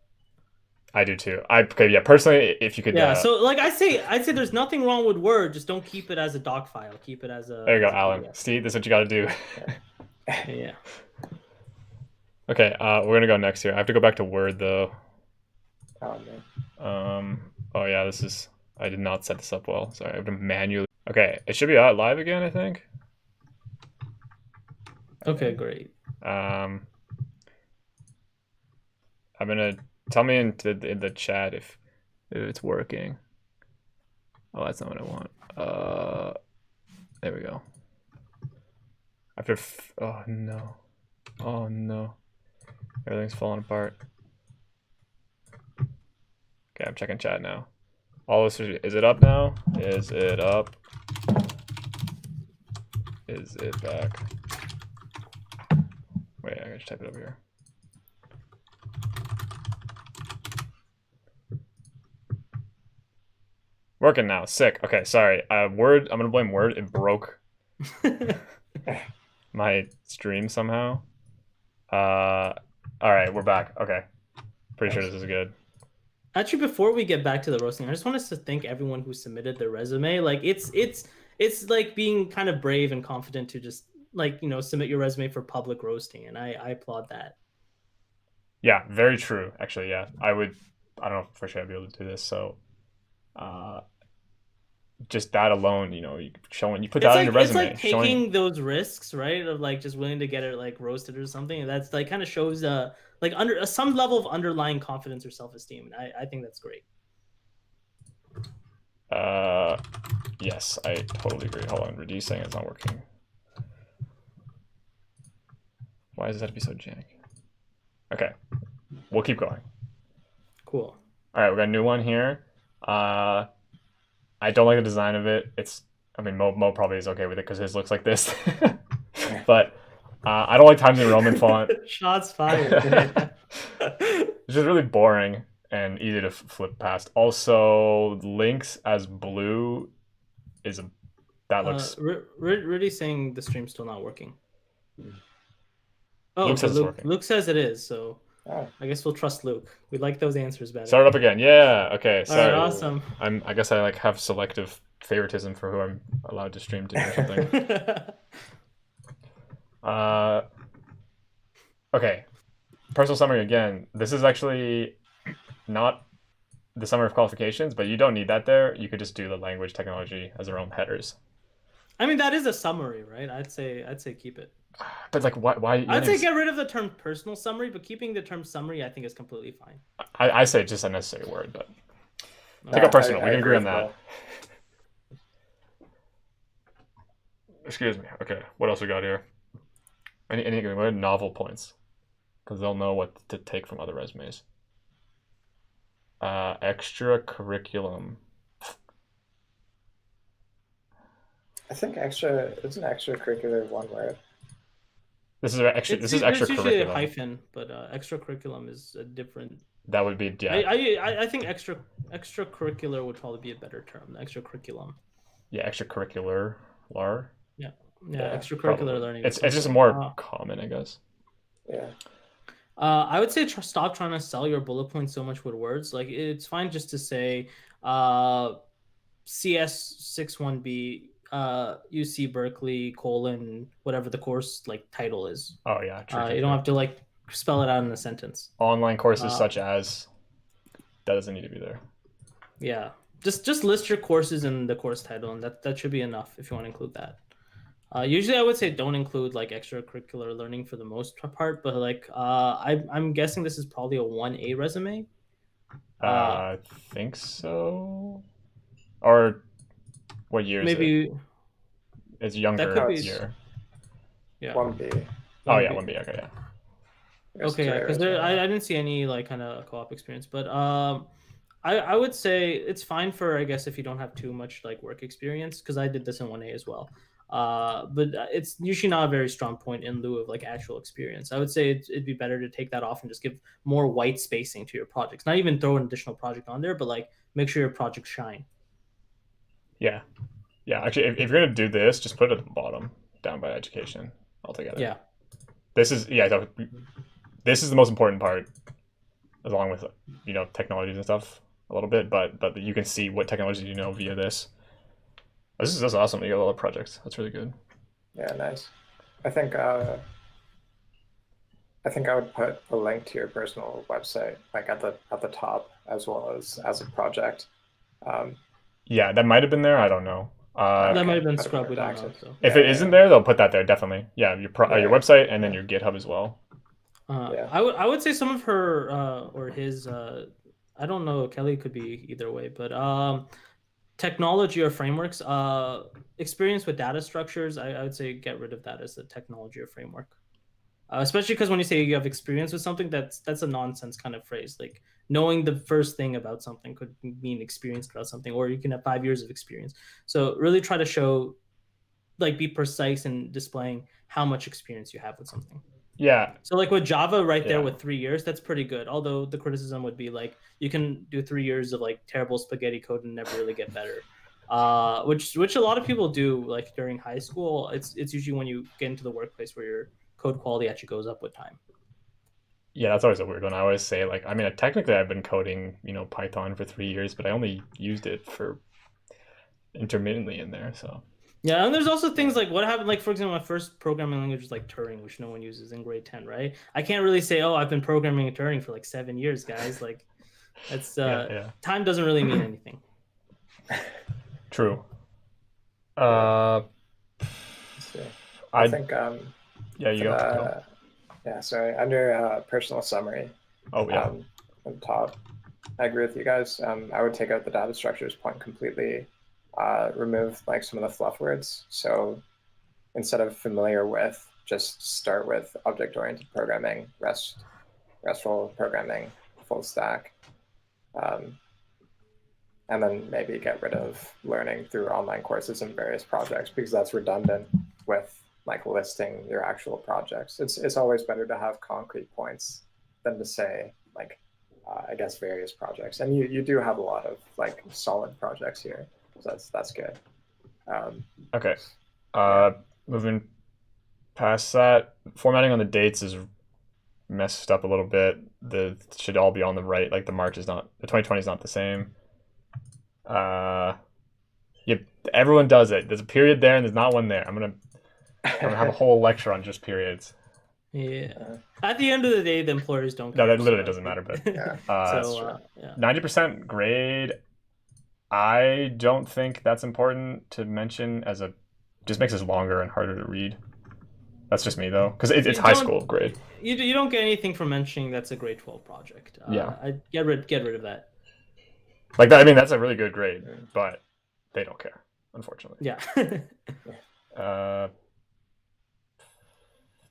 I do too. Okay, yeah. Personally, if you could, Yeah, so like I'd say there's nothing wrong with Word, just don't keep it as a doc file. Keep it as a there you go, as a Alan. PDF. See, this is what you got to do. Yeah. Okay, we're gonna go next here. I have to go back to Word though. Oh man. Oh yeah, this is. I did not set this up well. Sorry, I have to manually. Okay, it should be live again, I think. Okay, great. I'm gonna tell me in the chat if it's working. Oh, that's not what I want. There we go. After oh no, oh no, everything's falling apart. Okay, I'm checking chat now. All this is it up now? Is it up? Is it back? Wait, I gotta type it over here. Working now. Sick. Okay, sorry. Word. I'm gonna blame Word. It broke my stream somehow. All right, we're back. Okay, pretty sure this is good. Actually, before we get back to the roasting, I just want us to thank everyone who submitted their resume. Like it's like being kind of brave and confident to just like submit your resume for public roasting, and I applaud that. Yeah, very true. Actually, yeah, I don't know for sure I'd be able to do this. So, just that alone, you put that on your resume. It's like taking those risks, right? Of like just willing to get it like roasted or something. And that's like kind of shows like under some level of underlying confidence or self-esteem. And I think that's great. Yes, I totally agree. Hold on, Reduce saying it's not working. Why does that have to be so jank? Okay, we'll keep going. Cool. All right, we got a new one here. I don't like the design of it. I mean, Mo probably is okay with it because his looks like this. But I don't like Times New Roman font. Shots fired. It's just really boring and easy to flip past. Also, links as blue that looks. Rudy's saying the stream's still not working. Oh, Luke says it's working. Luke says it is, so Oh. I guess we'll trust Luke. We like those answers better. Start up again. Yeah. Okay. All Sorry. right, awesome. I guess I like have selective favoritism for who I'm allowed to stream to or something. Okay. Personal summary again. This is actually not the summary of qualifications, but you don't need that there. You could just do the language technology as their own headers. I mean, that is a summary, right? I'd say keep it. But like, why? I'd say get rid of the term personal summary, but keeping the term summary, I think, is completely fine. I say it's just a necessary word, but take No, up personal. I We can agree on with that. Excuse me. Okay, what else we got here? Anything? What are novel points? Because they'll know what to take from other resumes. Extra curriculum. I think extra isn't extracurricular one word. This is extra. This is It's usually a extracurriculum. hyphen, but extracurriculum is a different. That would be I think extracurricular would probably be a better term. Extracurriculum. Yeah, extracurricular. Lar. Yeah, Yeah, extracurricular Probably. learning. It's just more common, I guess. Yeah. I would say stop trying to sell your bullet points so much with words. Like it's fine just to say CS61B UC Berkeley colon whatever the course like title is. Oh yeah, true. You don't have to like spell it out in a sentence. Online courses Uh, such as that doesn't need to be there. Yeah, just list your courses in the course title, and that should be enough if you want to include that. Usually, I would say don't include like extracurricular learning for the most part, but like I'm guessing this is probably a 1A resume. I think so. Or what year is it? Maybe It's younger could be- year. yeah. 1B. Oh yeah, 1B. 1B. Okay, yeah. Okay, yeah, because I didn't see any like kind of co-op experience, but I would say it's fine for I guess if you don't have too much like work experience because I did this in 1A as well. But it's usually not a very strong point in lieu of like actual experience. I would say it'd be better to take that off and just give more white spacing to your projects. Not even throw an additional project on there, but like make sure your projects shine. Yeah. Yeah. Actually, if you're gonna do this, just put it at the bottom, down by education altogether. Yeah. This is this is the most important part, along with technologies and stuff a little bit. But you can see what technologies you know via this. That's awesome. You got a lot of projects. That's really good. Yeah, nice. I think I would put a link to your personal website like at the top as well as a project. Yeah, that might have been there. I don't know. That might have been I'd scrubbed. We don't know. redacted. So. If Yeah, it isn't there, they'll put that there definitely. Yeah, your website and then your GitHub as well. Yeah. I would say some of her or his I don't know, Kelly could be either way, but technology or frameworks, experience with data structures, I would say get rid of that as a technology or framework. Especially because when you say you have experience with something, that's a nonsense kind of phrase. Like knowing the first thing about something could mean experience about something, or you can have 5 years of experience. So really try to show, like, be precise in displaying how much experience you have with something. Yeah. So like with Java right there Yeah. with 3 years, that's pretty good. Although the criticism would be like you can do 3 years of like terrible spaghetti code and never really get better. Which a lot of people do like during high school. It's usually when you get into the workplace where your code quality actually goes up with time. Yeah, that's always a weird one. I always say like, I mean, technically I've been coding, Python for 3 years, but I only used it for intermittently in there. So Yeah, and there's also things like what happened, like for example, my first programming language was like Turing, which no one uses in grade 10, right? I can't really say, oh, I've been programming in Turing for like 7 years, guys. Like, that's yeah. time doesn't really mean anything. True. So, I I think yeah, you go. yeah, sorry. Under personal summary, Oh yeah. on the top, I agree with you guys. I would take out the data structures point completely. Remove like some of the fluff words. So instead of familiar with, just start with object-oriented programming, RESTful programming, full stack, and then maybe get rid of learning through online courses and various projects because that's redundant with like listing your actual projects. It's always better to have concrete points than to say like I guess various projects. And you do have a lot of like solid projects here. So that's good. Okay. Moving past that, formatting on the dates is messed up a little bit. The should all be on the right. Like the 2020 is not the same. Yep, everyone does it. There's a period there and there's not one there. I'm gonna have a whole lecture on just periods. Yeah. At the end of the day, the employers don't No, care. that literally doesn't matter. But Yeah. yeah. 90% grade, I don't think that's important to mention just makes us longer and harder to read. That's just me though, because it's high school grade. You don't get anything for mentioning that's a grade 12 project. Yeah. I get rid of that. Like that, I mean, that's a really good grade, but they don't care, unfortunately. Yeah.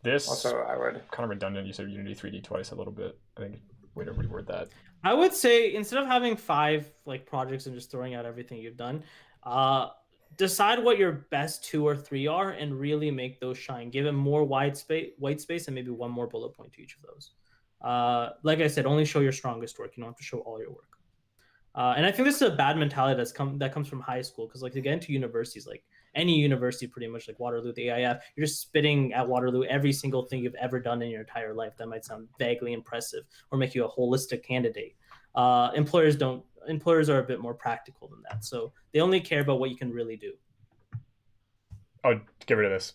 This Also, I would kind of redundant. You said Unity 3D twice a little bit. I think way to reword that. I would say instead of having 5 like projects and just throwing out everything you've done, decide what your best 2 or 3 are and really make those shine. Give them more white space, and maybe one more bullet point to each of those. Like I said, only show your strongest work. You don't have to show all your work. And I think this is a bad mentality that comes from high school because like to get into universities, like any university pretty much, like Waterloo, the AIF, you're just spitting at Waterloo every single thing you've ever done in your entire life. That might sound vaguely impressive or make you a holistic candidate. Employers don't. Employers are a bit more practical than that, so they only care about what you can really do. Oh, get rid of this.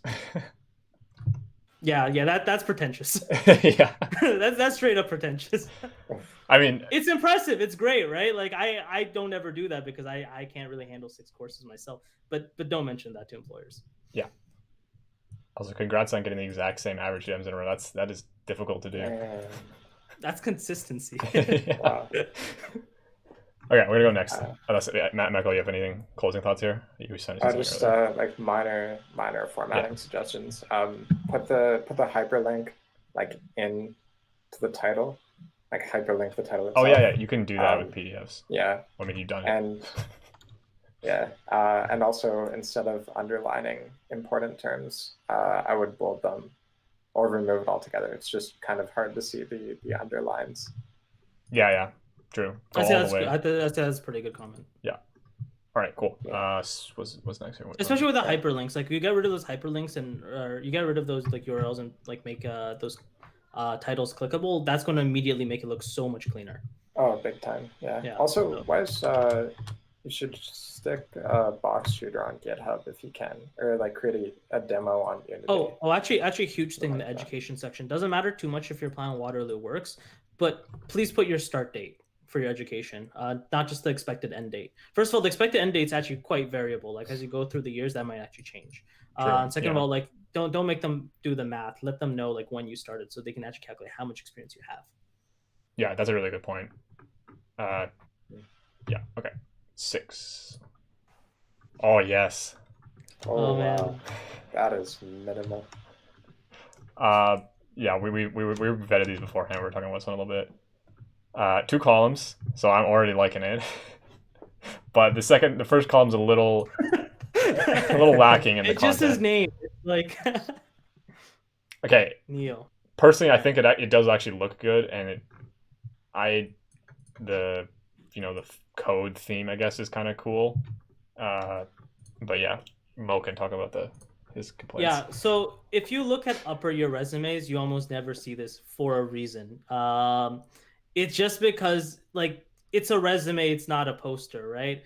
Yeah, that's pretentious. Yeah. that's straight up pretentious. I mean, it's impressive. It's great, right? Like I don't ever do that because I can't really handle 6 courses myself. But don't mention that to employers. Yeah. Also, congrats on getting the exact same average gems in a row. That is difficult to do. That's consistency. Wow. Okay, we're gonna go next. Unless Matt, Michael, you have anything closing thoughts here? You said Just like minor formatting suggestions. Put the hyperlink like in to the title, like hyperlink the title itself. Oh yeah, you can do that with PDFs. Yeah. I mean, you've done it. And also instead of underlining important terms, I would bold them or remove it altogether. It's just kind of hard to see the underlines. Yeah. True. That's a pretty good comment. Yeah. All right. Cool. What's next here? Especially with the hyperlinks, like you get rid of those hyperlinks or you get rid of those like URLs and like make those titles clickable. That's going to immediately make it look so much cleaner. Oh, big time. Yeah. Also, why is you should stick a box shooter on GitHub if you can, or like create a demo on Unity. Oh, actually, a huge thing in the education section. Doesn't matter too much if your plan on Waterloo works, but please put your start date for your education, not just the expected end date. First of all, the expected end date is actually quite variable. Like as you go through the years, that might actually change. And second of all, like don't make them do the math. Let them know like when you started, so they can actually calculate how much experience you have. Yeah, that's a really good point. Yeah. Okay. 6. Oh yes. Oh man, that is minimal. Yeah, we vetted these beforehand. We were talking about this one a little bit. 2 columns, so I'm already liking it. But the first column's a little lacking in the content. It's just his name. It's like okay. Neil. Personally, I think it does actually look good, and the code theme, I guess, is kind of cool. But yeah, Mo can talk about his complaints. Yeah, so if you look at upper year resumes, you almost never see this for a reason. It's just because like it's a resume, it's not a poster, right?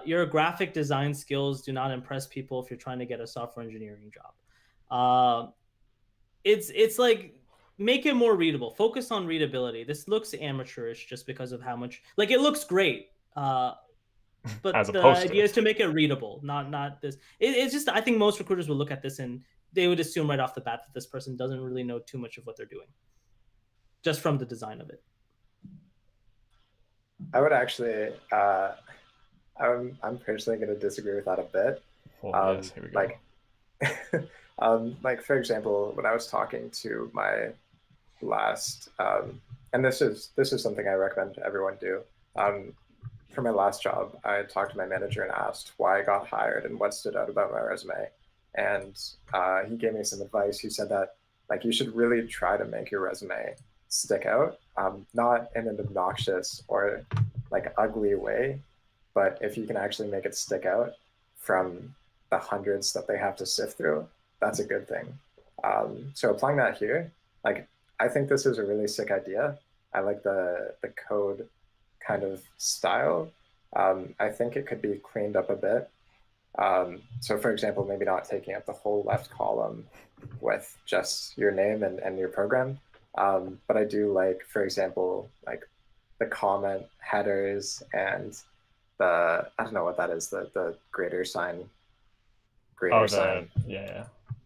Your graphic design skills do not impress people if you're trying to get a software engineering job. It's like make it more readable. Focus on readability. This looks amateurish just because of how much like it looks great. But the idea is to make it readable, not this. It's just I think most recruiters will look at this and they would assume right off the bat that this person doesn't really know too much of what they're doing, just from the design of it. I would actually, I'm personally going to disagree with that a bit. Well, yes, here we go. Like for example, when I was talking to my last, and this is something I recommend everyone do. For my last job, I talked to my manager and asked why I got hired and what stood out about my resume. And he gave me some advice. He said that like you should really try to make your resume stick out, not in an obnoxious or like ugly way, but if you can actually make it stick out from the hundreds that they have to sift through, that's a good thing. So applying that here, like I think this is a really sick idea. I like the code kind of style. I think it could be cleaned up a bit. So for example, maybe not taking up the whole left column with just your name and your program. But I do like, for example, like the comment headers and I don't know what that is, the greater sign.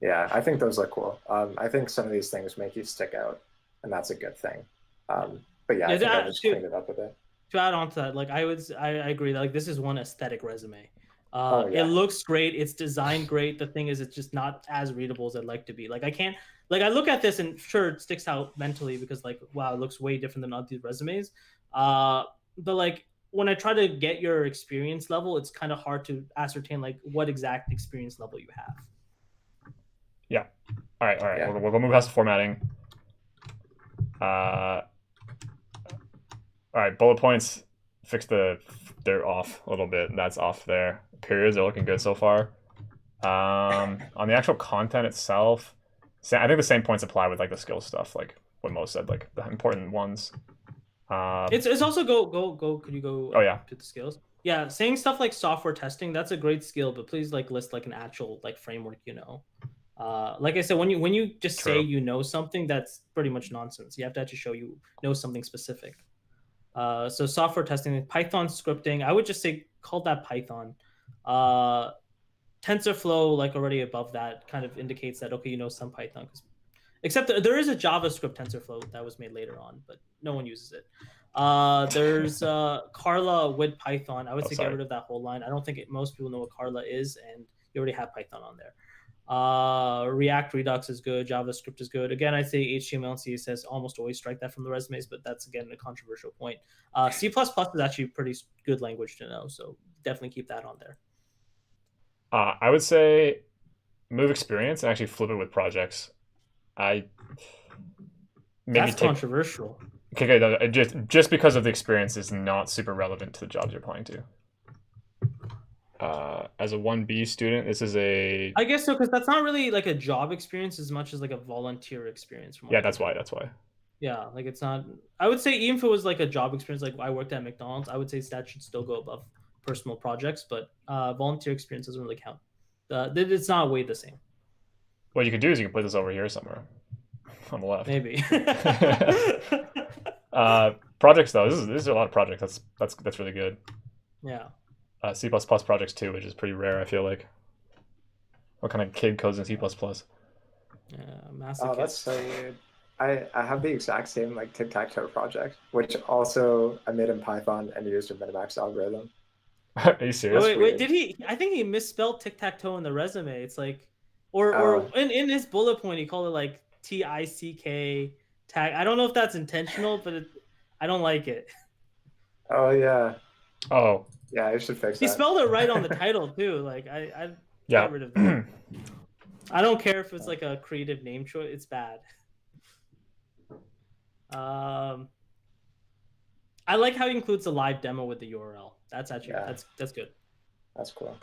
Yeah, I think those look cool. I think some of these things make you stick out, and that's a good thing. But yeah, I think I just cleaned it up a bit. To add on to that, like I agree that like this is one aesthetic resume. It looks great, it's designed great. The thing is, it's just not as readable as I'd like to be. Like I look at this and sure it sticks out mentally because like wow, it looks way different than other resumes. But like when I try to get your experience level, it's kind of hard to ascertain like what exact experience level you have. Yeah. All right. Yeah. We'll move past the formatting. All right, bullet points. They're off a little bit. That's off there. Periods are looking good so far. On the actual content itself, I think the same points apply with like the skill stuff, like what Mo said, like the important ones. It's also go. Could you go Oh yeah. to the skills? Yeah, saying stuff like software testing, that's a great skill, but please like list like an actual like framework, you know. Like I said, when you just say True. you know something, that's pretty much nonsense. You have to actually show you know something specific. So software testing, Python scripting, I would just say call that Python. TensorFlow, like already above that, kind of indicates that okay, you know some Python. Except there is a JavaScript TensorFlow that was made later on, but no one uses it. There's Carla with Python. I would say get rid of that whole line. I don't think most people know what Carla is, and you already have Python on there. React Redux is good. JavaScript is good. Again, I say HTML and CSS almost always strike that from the resumes, but that's again a controversial point. C++ is actually a pretty good language to know, so definitely keep that on there. I would say move experience and actually flip it with projects. That's controversial. Okay, just because of the experience is not super relevant to the jobs you're applying to. As a 1B student, this is a... I guess so, because that's not really like a job experience as much as like a volunteer experience. Yeah, that's why. Yeah, like it's not... I would say even if it was like a job experience, like I worked at McDonald's, I would say that should still go above personal projects, but volunteer experience doesn't really count. It's not weighed the same. What you could do is you can put this over here somewhere on the left. Maybe. Projects though, this is a lot of projects. That's really good. Yeah. C++ projects too, which is pretty rare. I feel like. What kind of kid codes in C++? Yeah, massive. Oh, that's so weird. I have the exact same like tic-tac-toe project, which also I made in Python and used a minimax algorithm. Are you serious? Wait, did he? I think he misspelled tic-tac-toe in the resume. It's like, or in his bullet point, he called it like TICK tag. I don't know if that's intentional, but I don't like it. Oh yeah. Oh. Yeah, I should fix that. He spelled it right on the title too. Like I got rid of that. I don't care if it's like a creative name choice. It's bad. I like how he includes a live demo with the URL. That's actually that's good. That's cool.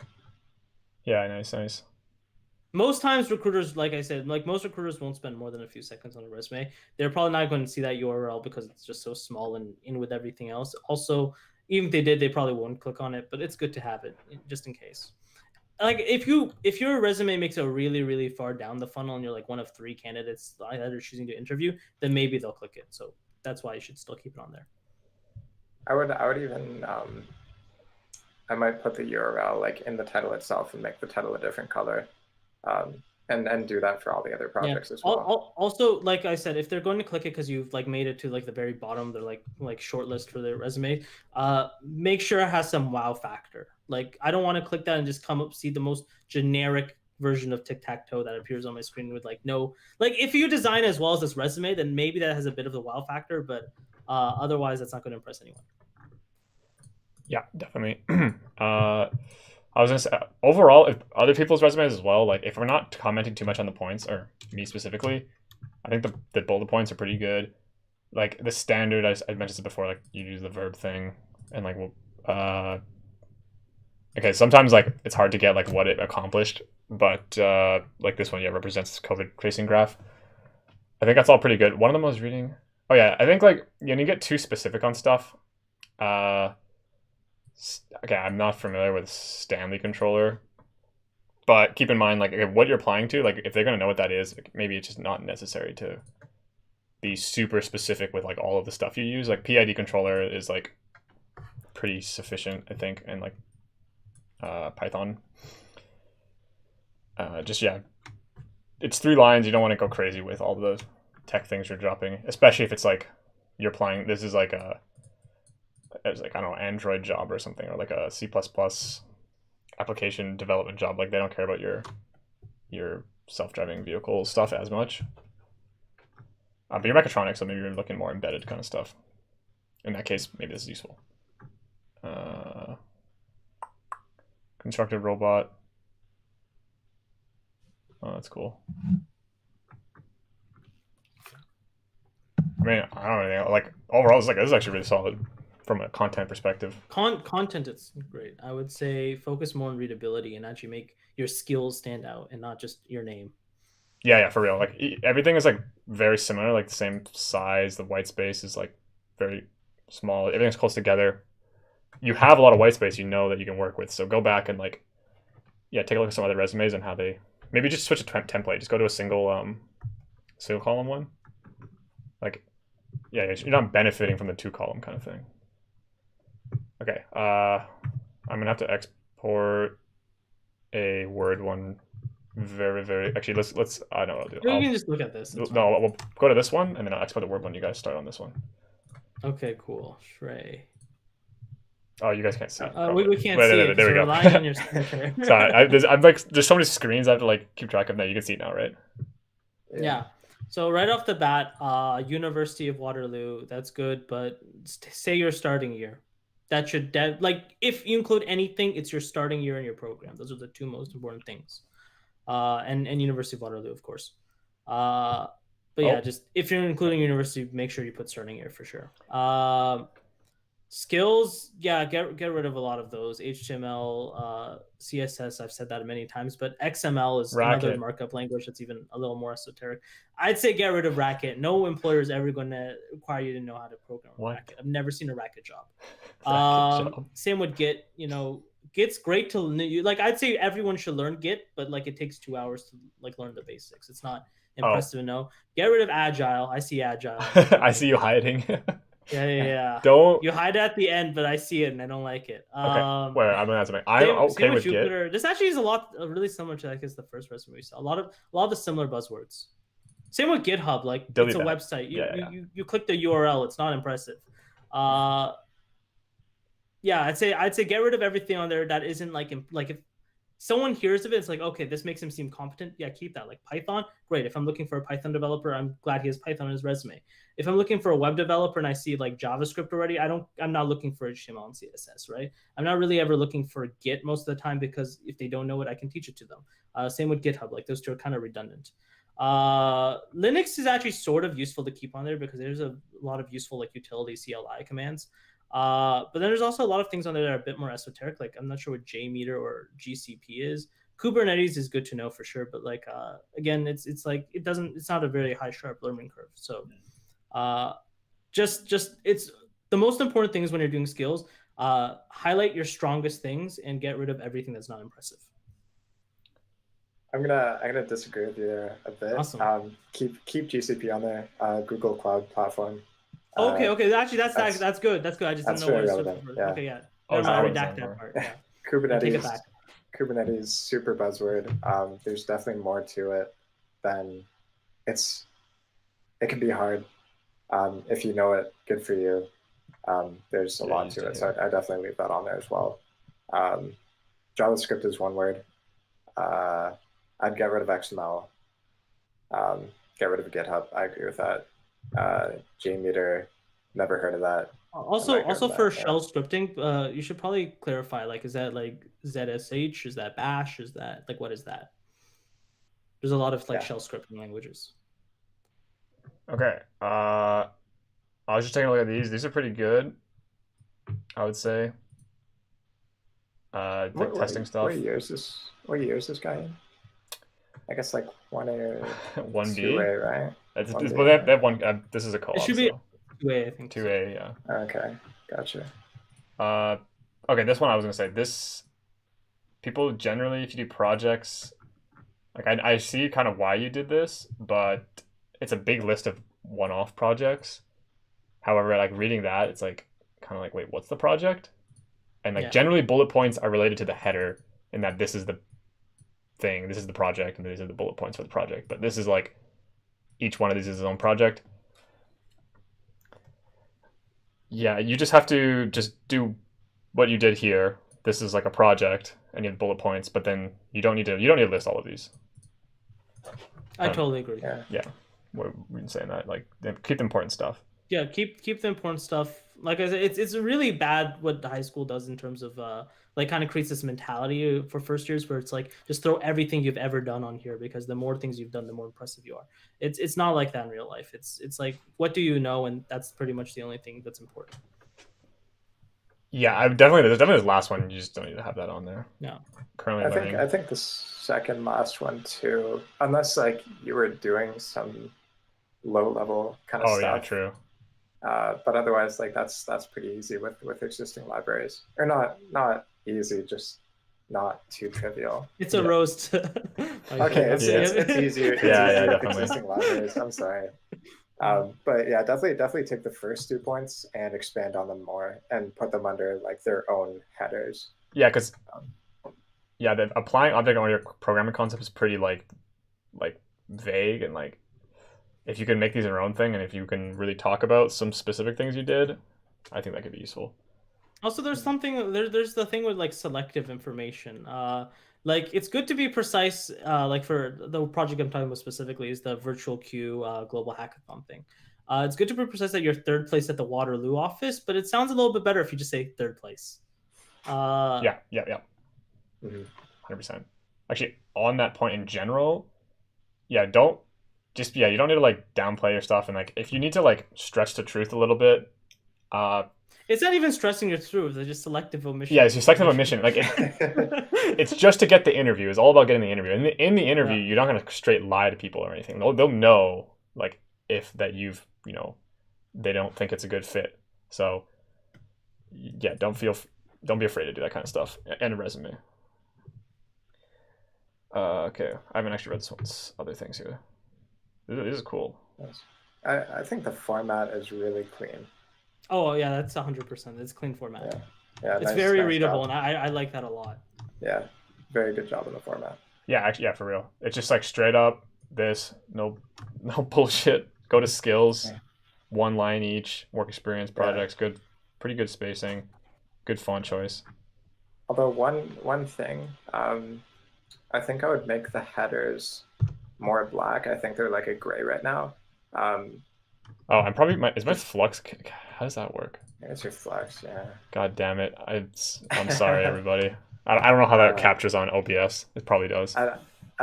Yeah, nice. Most times recruiters, like I said, like most recruiters won't spend more than a few seconds on a resume. They're probably not going to see that URL because it's just so small and in with everything else. Also, even if they did, they probably won't click on it, but it's good to have it just in case. Like if your resume makes it really, really far down the funnel and you're like one of 3 candidates that are choosing to interview, then maybe they'll click it. So that's why you should still keep it on there. I would even I might put the URL like in the title itself and make the title a different color. And do that for all the other projects as well. Also, like I said, if they're going to click it because you've like made it to like the very bottom, they're like shortlist for their resume. Make sure it has some wow factor. Like I don't want to click that and just come up see the most generic version of tic-tac-toe that appears on my screen with like no like if you design as well as this resume, then maybe that has a bit of the wow factor, but otherwise that's not going to impress anyone. Yeah, definitely. I was gonna say overall, if other people's resumes as well, like if we're not commenting too much on the points or me specifically, I think the bullet points are pretty good. Like the standard, I mentioned this before, like you use the verb thing and like okay, sometimes like it's hard to get like what it accomplished, but like this one, yeah, represents COVID tracing graph. I think that's all pretty good. One of them was reading. Oh yeah, I think like when you get too specific on stuff, okay, I'm not familiar with Stanley controller, but keep in mind, like what you're applying to, like if they're gonna know what that is, like, maybe it's just not necessary to be super specific with like all of the stuff you use. Like PID controller is like pretty sufficient, I think, and like Python. Just yeah, it's 3 lines. You don't want to go crazy with all the tech things you're dropping, especially if it's like you're applying. This is like as like I don't know, Android job or something, or like a C++ application development job. Like they don't care about your self-driving vehicle stuff as much. But you're mechatronics, so maybe you're looking more embedded kind of stuff. In that case, maybe this is useful. Constructed robot. Oh, that's cool. I mean, I don't know. Like overall, it's like this is actually really solid from a content perspective. Content is great. I would say focus more on readability and actually make your skills stand out and not just your name. Yeah, for real. Like everything is like very similar, like the same size. The white space is like very small. Everything's close together. You have a lot of white space, you know, that you can work with. So go back and like, yeah, take a look at some other resumes and how they maybe just switch a template. Just go to a single column one. Like, yeah, you're not benefiting from the 2 column kind of thing. Okay, I'm gonna have to export a Word one. Very. Actually, let's. I know what I'll do. You can just look at this. No, we'll go to this one, and then I'll export the Word one. You guys start on this one. Okay, cool. Shrey. Oh, you guys can't see. We can't see it. There we go. Relying on your signature. Sorry, I'm like, there's so many screens I have to like keep track of now. You can see it now, right? Yeah. So right off the bat, University of Waterloo, that's good. But say your starting year, that should like if you include anything, it's your starting year in your program. Those are the 2 most important things. And University of Waterloo, of course. But yeah, just if you're including university, make sure you put starting year for sure. Skills, yeah, get rid of a lot of those. HTML, CSS, I've said that many times, but XML is another markup language that's even a little more esoteric. I'd say get rid of Racket. No employer is ever going to require you to know how to program Racket. I've never seen a Racket job. Same with Git. You know, Git's great to like. I'd say everyone should learn Git, but like it takes 2 hours to like learn the basics. It's not impressive to know. Get rid of Agile. I see Agile. I see you hiding. Yeah. Don't you hide at the end, but I see it and I don't like it. Okay. Where I'm gonna ask something. I'm okay with Jupyter. Git. This actually is a lot really similar to, I guess, the first resume we saw. A lot of the similar buzzwords. Same with GitHub. Like it's a website. You click the URL. It's not impressive. Yeah, I'd say get rid of everything on there that isn't like if someone hears of it, it's like, okay, this makes him seem competent. Yeah, keep that. Like Python, great. If I'm looking for a Python developer, I'm glad he has Python on his resume. If I'm looking for a web developer and I see like JavaScript already, I'm not looking for HTML and CSS, right? I'm not really ever looking for Git most of the time, because if they don't know it, I can teach it to them. Same with GitHub. Like those 2 are kind of redundant. Linux is actually sort of useful to keep on there because there's a lot of useful like utility CLI commands. But then there's also a lot of things on there that are a bit more esoteric. Like I'm not sure what JMeter or GCP is. Kubernetes is good to know for sure, but like again, it's like it's not a very high sharp learning curve. So just it's the most important thing is when you're doing skills, highlight your strongest things and get rid of everything that's not impressive. I'm gonna disagree with you there a bit. Awesome. Keep GCP on there. Google Cloud Platform. Okay. Actually, that's good. That's good. I just didn't know what it stood for. Yeah. Okay, yeah. I redact that part. Yeah. Kubernetes, super buzzword. There's definitely more to it than it can be hard. If you know it, good for you. There's a lot to it, so I definitely leave that on there as well. JavaScript is one word. I'd get rid of XML. Get rid of GitHub. I agree with that. JMeter, never heard of that. Also for shell scripting, you should probably clarify, like, is that like ZSH? Is that Bash? Is that like, what is that? There's a lot of like shell scripting languages. Okay. I was just taking a look at these. These are pretty good, I would say. Testing stuff. What year is this guy in? I guess like 1A or 1B, 2A, right? Well, that one. This is a call. It should be 2A, I think. 2A, yeah. Okay, gotcha. Okay, this one I was gonna say. This people generally, if you do projects, like I see kind of why you did this, but it's a big list of one-off projects. However, like reading that, it's like kind of like, wait, what's the project? And like generally, bullet points are related to the header, in that this is the thing, this is the project, and these are the bullet points for the project. But this is like, each one of these is its own project. Yeah, you just have to just do what you did here. This is like a project, and you have bullet points, but then you don't need to list all of these. I totally agree. Yeah, we've been saying that, like, keep the important stuff. Yeah, keep the important stuff. Like I said, it's really bad what the high school does in terms of like kind of creates this mentality for first years where it's like just throw everything you've ever done on here, because the more things you've done, the more impressive you are. It's not like that in real life. It's like, what do you know, and that's pretty much the only thing that's important. Yeah, I definitely there's definitely this last one. You just don't need to have that on there. Yeah. Currently learning. I think the second last one too, unless like you were doing some low level kind of Oh yeah, stuff. true. But otherwise, like that's pretty easy with existing libraries, or not easy, just not too trivial. It's a Yeah. roast. Okay, Yeah. it's easier. It's Yeah, easier with definitely. existing libraries. I'm sorry. But yeah, definitely take the first 2 points and expand on them more and put them under like their own headers. Yeah, because Um, yeah, the applying object-oriented programming concept is pretty like vague, and like if you can make these your own thing and if you can really talk about some specific things you did, I think that could be useful. Also, there's something there's the thing with like selective information. Like it's good to be precise. Like for the project I'm talking about specifically is the virtual queue global hackathon thing. It's good to be precise that you're third place at the Waterloo office, but it sounds a little bit better if you just say third place. Yeah, mhm. 100%. Actually, on that point in general, yeah, don't just yeah, you don't need to like downplay your stuff, and like if you need to like stretch the truth a little bit, uh, It's not even stressing your truth; they're just selective omission. yeah, it's your selective omission. Like it's just to get the interview. It's all about getting the interview. In the interview, Yeah. you're not gonna straight lie to people or anything. They'll know like if that you've they don't think it's a good fit. So yeah, don't be afraid to do that kind of stuff and a resume. Okay, I haven't actually read this one's other things here. This is cool. Yes. I think the format is really clean. Oh yeah, that's 100%. It's clean format. Yeah, yeah, It's very readable, and I like that a lot. Yeah, very good job in the format. Yeah, actually, yeah, for real. It's just like straight up this, no bullshit. Go to skills, Yeah. 1 line each, work experience, projects, good, pretty good spacing, good font choice. Although one thing, I think I would make the headers more black. I think they're like a gray right now. Oh, I'm probably is my flux. How does that work? It's your flex, yeah. God damn it! I'm sorry, everybody. I don't know how that captures on OBS. It probably does. I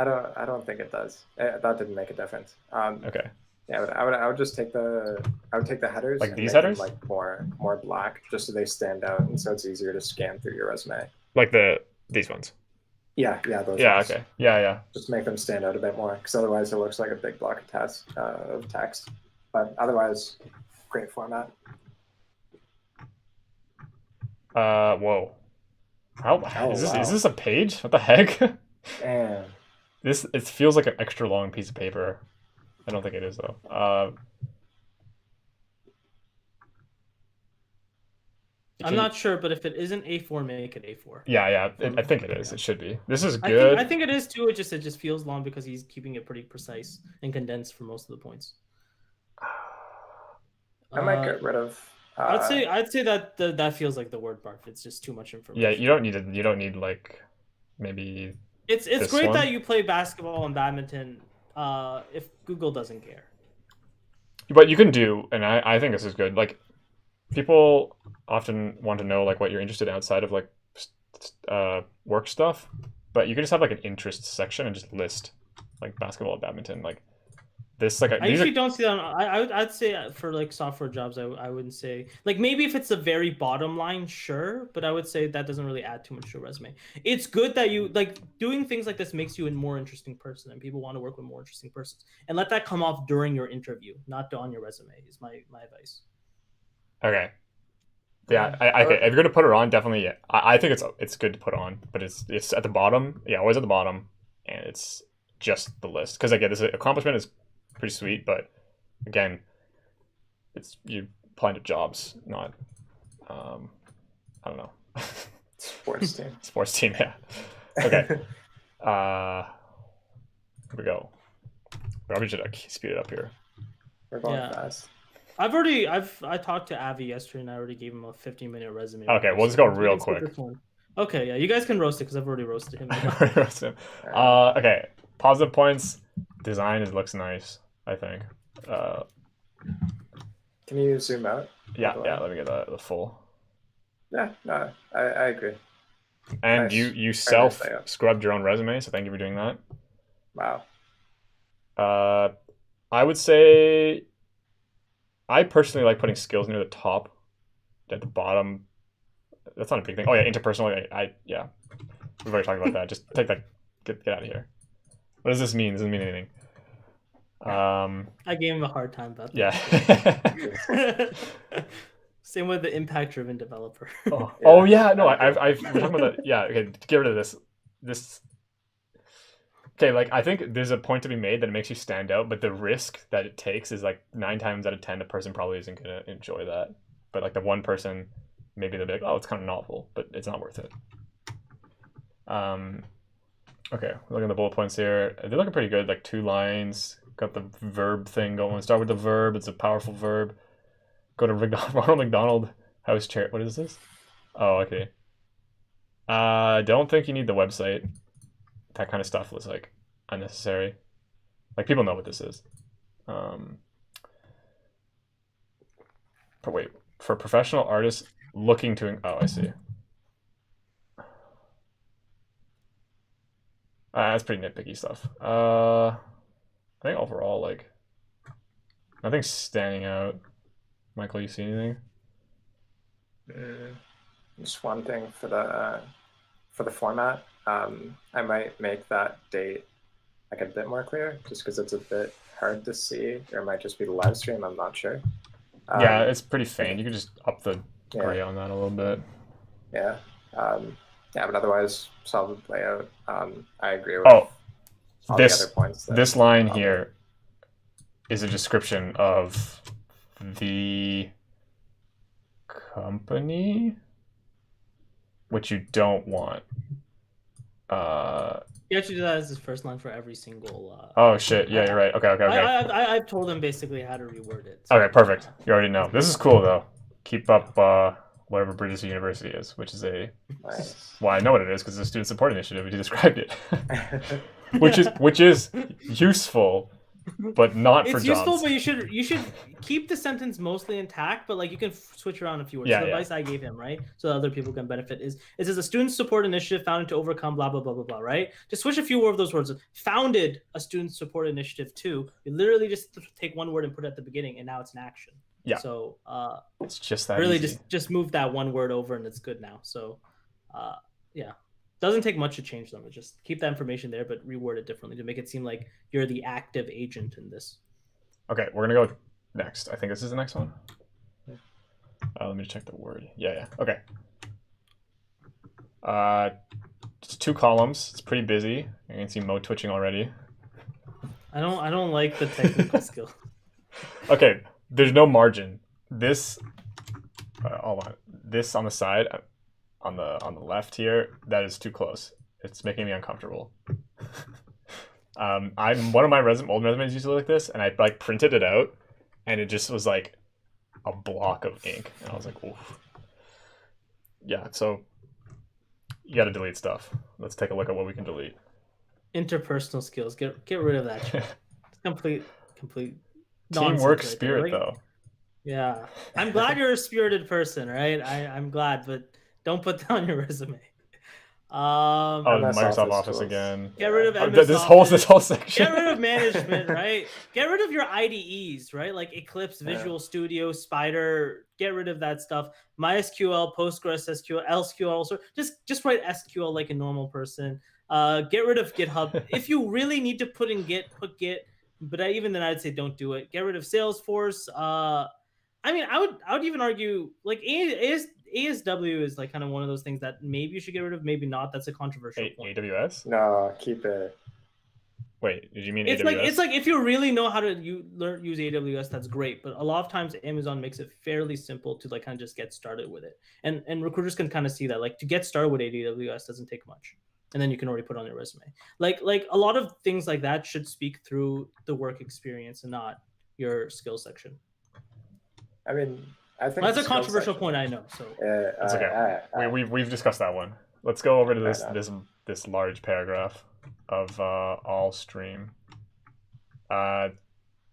don't think it does. That didn't make a difference. Okay. Yeah, I would just take the headers Like and these make them, headers? like more black, just so they stand out, and so it's easier to scan through your resume. Like these ones. Yeah, those. Yeah. ones. Okay. Yeah. Just make them stand out a bit more, because otherwise it looks like a big block of text. But otherwise, great format. Whoa. How is this? Wow. Is this a page? What the heck? And It feels like an extra long piece of paper. I don't think it is though. I'm not sure, but if it isn't A4, make it A4. Yeah. I think it is. It should be. This is I good. think it is too. It just feels long because he's keeping it pretty precise and condensed for most of the points. I might get rid of. I'd say that that feels like the word part. It's just too much information. Yeah, you don't need like maybe. It's this great one. that you play basketball and badminton. If Google doesn't care. But you can do, and I think this is good. Like people often want to know like what you're interested in outside of like work stuff, but you can just have like an interest section and just list like basketball, badminton, like this. Like I usually don't see that. I'd say for like software jobs, I wouldn't say like maybe if it's the very bottom line, sure, but I would say that doesn't really add too much to a resume. It's good that you like doing things like this makes you a more interesting person, and people want to work with more interesting persons. And let that come off during your interview, not on your resume. Is my advice. Okay. Yeah, okay. If you're gonna put it on, definitely. Yeah. I think it's good to put on, but it's at the bottom. Yeah, always at the bottom, and it's just the list. Because again, this accomplishment is pretty sweet, but again, it's you applying to jobs, not I don't know. Sports team. Sports team. Yeah. Okay. Here we go. Probably should speed it up here. We're going fast. I talked to Avi yesterday and I already gave him a 15-minute resume. Okay, we'll just go real quick. Okay, yeah, you guys can roast it because I've already roasted him. Okay, positive points. Design looks nice, I think. Can you zoom out? Yeah. Let me get the full. Yeah, no, I agree. And Nice. you self scrubbed your own resume, so thank you for doing that. Wow. I would say I personally like putting skills near the top. At the bottom, That's not a big thing. Oh yeah, interpersonal. Yeah, we've already talked about that. Just take that. Get out of here. What does this mean? It doesn't mean anything. I gave him a hard time about that. Yeah. Same with the impact-driven developer. Oh yeah, no, we're talking about that. Yeah, okay, get rid of this. Okay, like I think there's a point to be made that it makes you stand out, but the risk that it takes is like 9 times out of 10, the person probably isn't gonna enjoy that. But like the one person, maybe they'll be like, oh, it's kind of novel, but it's not worth it. Okay, we're looking at the bullet points here. They're looking pretty good, like 2 lines. Got the verb thing going. Start with the verb. It's a powerful verb. Go to Ronald McDonald House Chair. What is this? Oh, okay. Don't think you need the website. That kind of stuff was like unnecessary. Like people know what this is. But wait, for professional artists looking to. Oh, I see. That's pretty nitpicky stuff. I think overall, like, nothing's standing out. Michael, you see anything? Just one thing for the format. I might make that date like a bit more clear, just because it's a bit hard to see. Or it might just be the live stream. I'm not sure. Yeah, it's pretty faint. You could just up the gray on that a little bit. Yeah. Yeah, but otherwise, solid layout. I agree with all the other points. This line here is a description of the company, which you don't want. You actually do that as his first line for every single. Oh shit! Yeah, you're right. Okay. I've told him basically how to reword it. So. Okay, perfect. You already know. This is cool though. Keep up whatever British University is, which is a. Nice. Well, I know what it is because it's a student support initiative. You described it, which is useful, but not for jobs. It's useful, but you should keep the sentence mostly intact, but like you can switch around a few words. Yeah, the advice I gave him, right, so that other people can benefit is it says a student support initiative founded to overcome blah blah blah blah blah, right? Just switch a few of those words. Founded a student support initiative too. You literally just take one word and put it at the beginning, and now it's an action. Yeah. So it's just that really easy. just move that one word over, and it's good now. So yeah. Doesn't take much to change them. It's just keep that information there, but reword it differently to make it seem like you're the active agent in this. Okay, we're gonna go next. I think this is the next one. Let me check the word. Yeah. Okay. It's 2 columns. It's pretty busy. You can see Mo twitching already. I don't like the technical skill. Okay, there's no margin. This, hold on. This on the side. On the left here, that is too close. It's making me uncomfortable. I'm one of my old resumes used to look like this, and I like printed it out, and it just was like a block of ink, and I was like, oof. Yeah, so you got to delete stuff. Let's take a look at what we can delete. Interpersonal skills. Get rid of that. It's complete teamwork right spirit though. Yeah, I'm glad you're a spirited person, right? I'm glad, but. Don't put that on your resume. Microsoft Office again. Get rid of MS this Office. whole section. Get rid of management, right? Get rid of your IDEs, right? Like Eclipse, Visual Studio, Spider. Get rid of that stuff. MySQL, PostgreSQL, SQL. So just write SQL like a normal person. Get rid of GitHub. If you really need to put in Git, put Git. But even then, I'd say don't do it. Get rid of Salesforce. I mean, I would even argue like ASW is like kind of one of those things that maybe you should get rid of, maybe not. That's a controversial point. AWS? No, keep it. Wait, did you mean it's AWS? It's like if you really know how to use AWS, that's great. But a lot of times Amazon makes it fairly simple to like kind of just get started with it. And recruiters can kind of see that. Like to get started with AWS doesn't take much. And then you can already put on your resume. Like a lot of things like that should speak through the work experience and not your skill section. I mean, I think that's a controversial point. I know. So that's okay. We've discussed that one. Let's go over to this large paragraph of all stream. I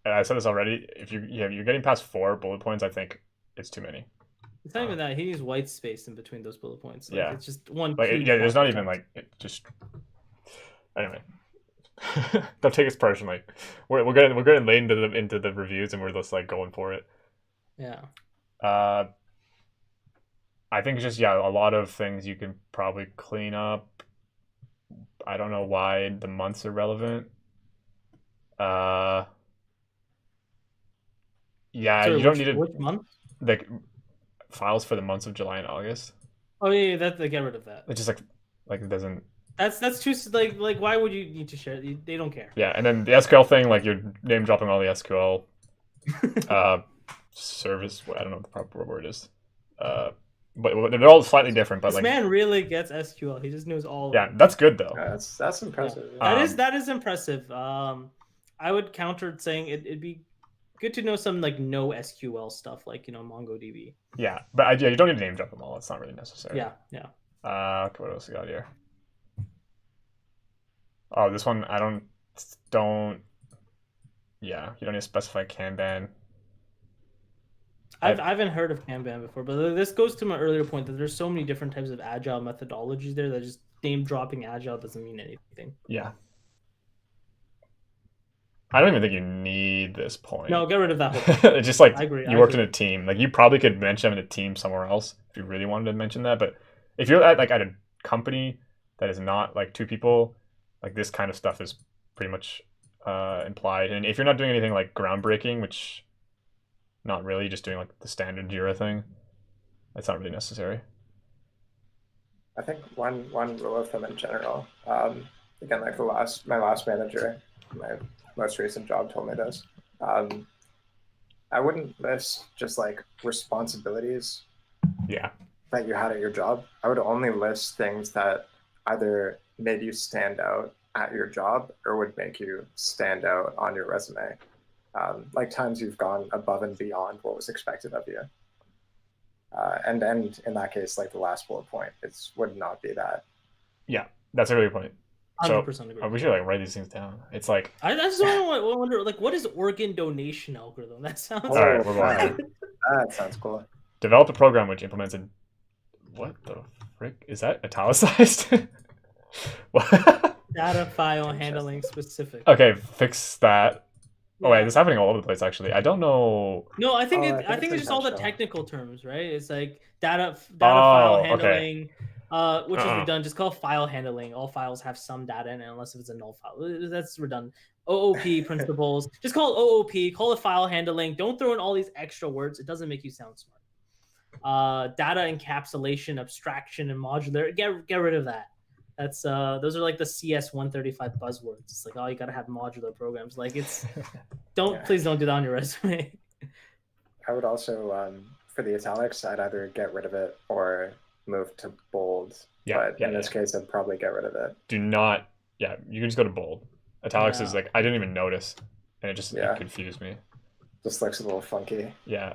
said this already. If you're getting past 4 bullet points, I think it's too many. It's not even that. He needs white space in between those bullet points. Like, yeah, it's just one. Like, yeah, there's not even like it just. Anyway, don't take it personally. We're getting late into the reviews, and we're just like going for it. Yeah. I think it's just, yeah, a lot of things you can probably clean up. I don't know why the months are relevant. Uh, yeah, Sorry, you don't need to which month? like files for the months of July and August. Oh yeah, that get rid of that. It's just like it doesn't. That's too like why would you need to share? They don't care. Yeah, and then the SQL thing, like you're name dropping all the SQL service. I don't know what the proper word is. But they're all slightly different. But This like, man really gets SQL. He just knows all. yeah, that's good though. That's impressive. Yeah. Um, That is impressive. I would counter it saying it'd be good to know some like no SQL stuff, like MongoDB. Yeah, but yeah, you don't need to name drop them all. It's not really necessary. Yeah, yeah. Okay, what else we got here? Oh, this one I don't. Yeah, you don't need to specify Kanban. I haven't heard of Kanban before, but this goes to my earlier point that there's so many different types of agile methodologies there that just name dropping agile doesn't mean anything. Yeah. I don't even think you need this point. No, get rid of that whole It's just like I agree, you worked in a team. Like you probably could mention them in a team somewhere else if you really wanted to mention that. But if you're at a company that is not like two people, like this kind of stuff is pretty much implied. And if you're not doing anything like groundbreaking, which not really, just doing like the standard Jira thing, that's not really necessary. I think one rule of thumb in general. Again, like my last manager, my most recent job told me this. I wouldn't list just like responsibilities Yeah. that you had at your job. I would only list things that either made you stand out at your job or would make you stand out on your resume. Like times you've gone above and beyond what was expected of you. And in that case, like the last bullet point, it would not be that. Yeah, that's a really good point. So 100% agree. we should like write these things down. It's like I just wonder like what is organ donation algorithm? That sounds all right, we're going. Wow. That sounds cool. Develop a program which implements a. What the frick is that? Italicized? What? data file handling specific. Okay, fix that. Oh wait, Yeah. this is happening all over the place. Actually, I don't know. No, I think I I think it's just all the intentional. technical terms, right? It's like data file okay. handling, which is redundant. Just call file handling. All files have some data in it, unless if it's a null file. That's redundant. OOP principles. Just call it OOP. Call it file handling. Don't throw in all these extra words. It doesn't make you sound smart. Data encapsulation, abstraction, and modular. Get rid of that. That's those are like the CS 135 buzzwords. It's like, oh, you gotta have modular programs. Like it's please don't do that on your resume. I would also, for the italics, I'd either get rid of it or move to bold. Yeah, But in this case, I'd probably get rid of it. Do not. Yeah, you can just go to bold. Italics is Yeah. like I didn't even notice, and it just Yeah. it confused me. Just looks a little funky. Yeah,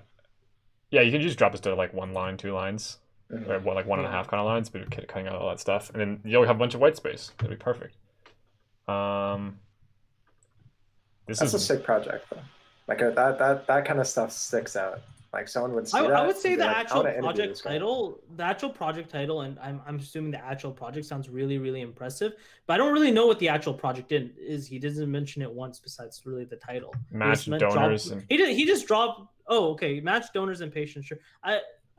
yeah. You can just drop this to like 1 line, 2 lines, Mhm. or like 1.5 kind of lines, but cutting out all that stuff, and then you'll have a bunch of white space. It'll be perfect. This That's a is sick project, though. Like that kind of stuff sticks out. Like someone would see that. I would say and be the like, "I actual wanna interview project this guy." title, and I'm assuming the actual project sounds really, really impressive. But I don't really know what the actual project is. He doesn't mention it once besides really the title. He match just meant donors drop- and He just dropped. Oh, okay. Match donors and patients. Sure.